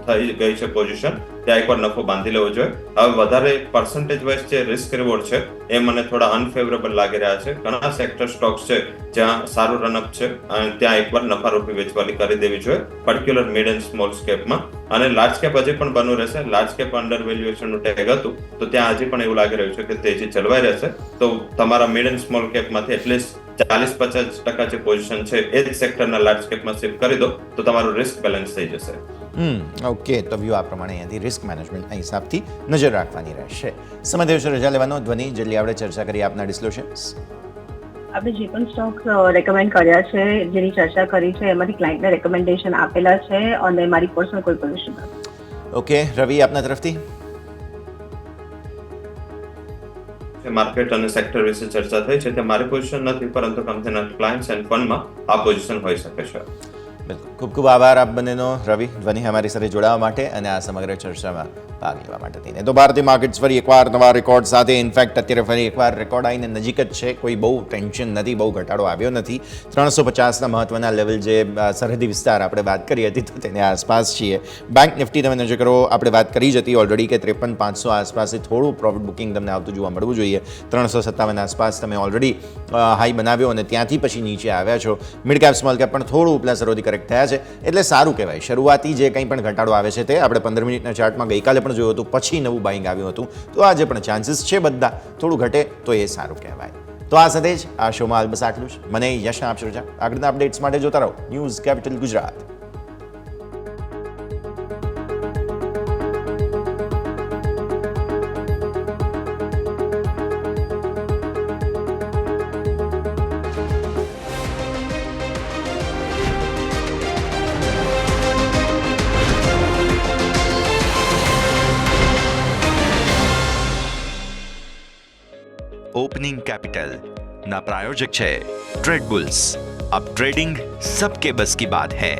થઈ ગઈ છે પોઝિશન, ત્યાં એકવાર નફો બાંધી લેવો જોઈએ. હવે વધારે પર્સન્ટેજ વાઇઝ જે રિસ્ક રિવોર્ડ છે એ મને થોડા અનફેવરેબલ લાગી રહ્યા છે. ઘણા સેક્ટર સ્ટોક્સ છે જ્યાં સારું રનઅપ છે, અને ત્યાં એકવાર નફારૂપી વેચવાલી કરી દેવી જોઈએ, પર્ટિક્યુલર મિડ એન્ડ સ્મોલ કેપમાં. અને લાર્જ કેપ હજી પણ બનવું રહેશે. લાર્જ કેપ અંડર વેલ્યુએશનનું ટેગ હતું તો ત્યાં હજી પણ એવું લાગી રહ્યું છે કે તેજી જળવાઈ રહેશે. તો તમારા મિડ એન્ડ સ્મોલ કેપમાંથી એટલીસ્ટ 40-50% જે પોઝિશન છે એ જ સેક્ટરના લાર્જ કેપમાં શિફ્ટ કરી દો તો તમારું રિસ્ક બેલેન્સ થઈ જશે. ઓકે, તો વ્યૂ આ પ્રમાણે અહીંયાથી રિસ્ક મેનેજમેન્ટના હિસાબથી નજર રાખવાની રહેશે. સમય થયો છે રજા લેવાનો. ધ્વનિ, જેટલી આપણે ચર્ચા કરી આપના ડિસ્ક્લોઝર્સ. આપણે જે પણ સ્ટોક્સ રેકમેન્ડ કર્યા છે, જેની ચર્ચા કરી છે, એમાંથી ક્લાયન્ટને રેકમેન્ડેશન આપેલા છે અને મારી પર્સનલ કોઈ પોઝિશન નથી. ઓકે, રવિ, આપના તરફથી. માર્કેટ અને સેક્ટર વિશે ચર્ચા થઈ છે તે મારી પોઝિશન નથી, પરંતુ કંપનીના ક્લાયન્ટ્સ એન્ડ ફંડમાં આ પોઝિશન હોઈ શકે છે. બિલકુલ, ખૂબ ખૂબ આભાર આપ બંનેનો, રવિ, ધ્વનિ, અમારી સાથે જોડાવા માટે અને આ સમગ્ર ચર્ચામાં ભાગ લેવા માટે થઈને. તો ભારતીય માર્કેટ્સ ફરી એકવાર નવા રેકોર્ડ સાથે, ઇનફેક્ટ અત્યારે ફરી એકવાર રેકોર્ડ આવીને નજીક જ છે. કોઈ બહુ ટેન્શન નથી, બહુ ઘટાડો આવ્યો નથી. 350ના મહત્વના લેવલ જે સરહદી વિસ્તાર આપણે વાત કરી હતી તો તેની આસપાસ છીએ. બેંક નિફ્ટી તમે નજર કરો, આપણે વાત કરી જ હતી ઓલરેડી કે 53,500 આસપાસ થોડું પ્રોફિટ બુકિંગ તમને આવતું જોવા મળવું જોઈએ. 357 આસપાસ તમે ઓલરેડી હાઈ બનાવ્યો અને ત્યાંથી પછી નીચે આવ્યા છો. મિડ કેપ સ્મોલ કેપ પણ થોડું ઉપલા સરોથી કરેક્ટ થયા છે, એટલે સારું કહેવાય. શરૂઆતી જે કંઈ પણ ઘટાડો આવે છે તે આપણે 15 મિનિટના ચાર્ટમાં ગઈકાલે પણ જોયું હતું, પછી નવું બાઇંગ આવ્યું હતું. તો આજે પણ ચાન્સીસ છે બધા થોડું ઘટે તો એ સારું કહેવાય. તો આ સાથે જ આ શોમાં બસ આટલું જ. મને યશના આપશો રજા. આગળના અપડેટ્સ માટે જોતા રહો news capital Gujarat. Opening capital ना प्रायोजक है ट्रेड बुल्स. अब ट्रेडिंग सबके बस की बात है.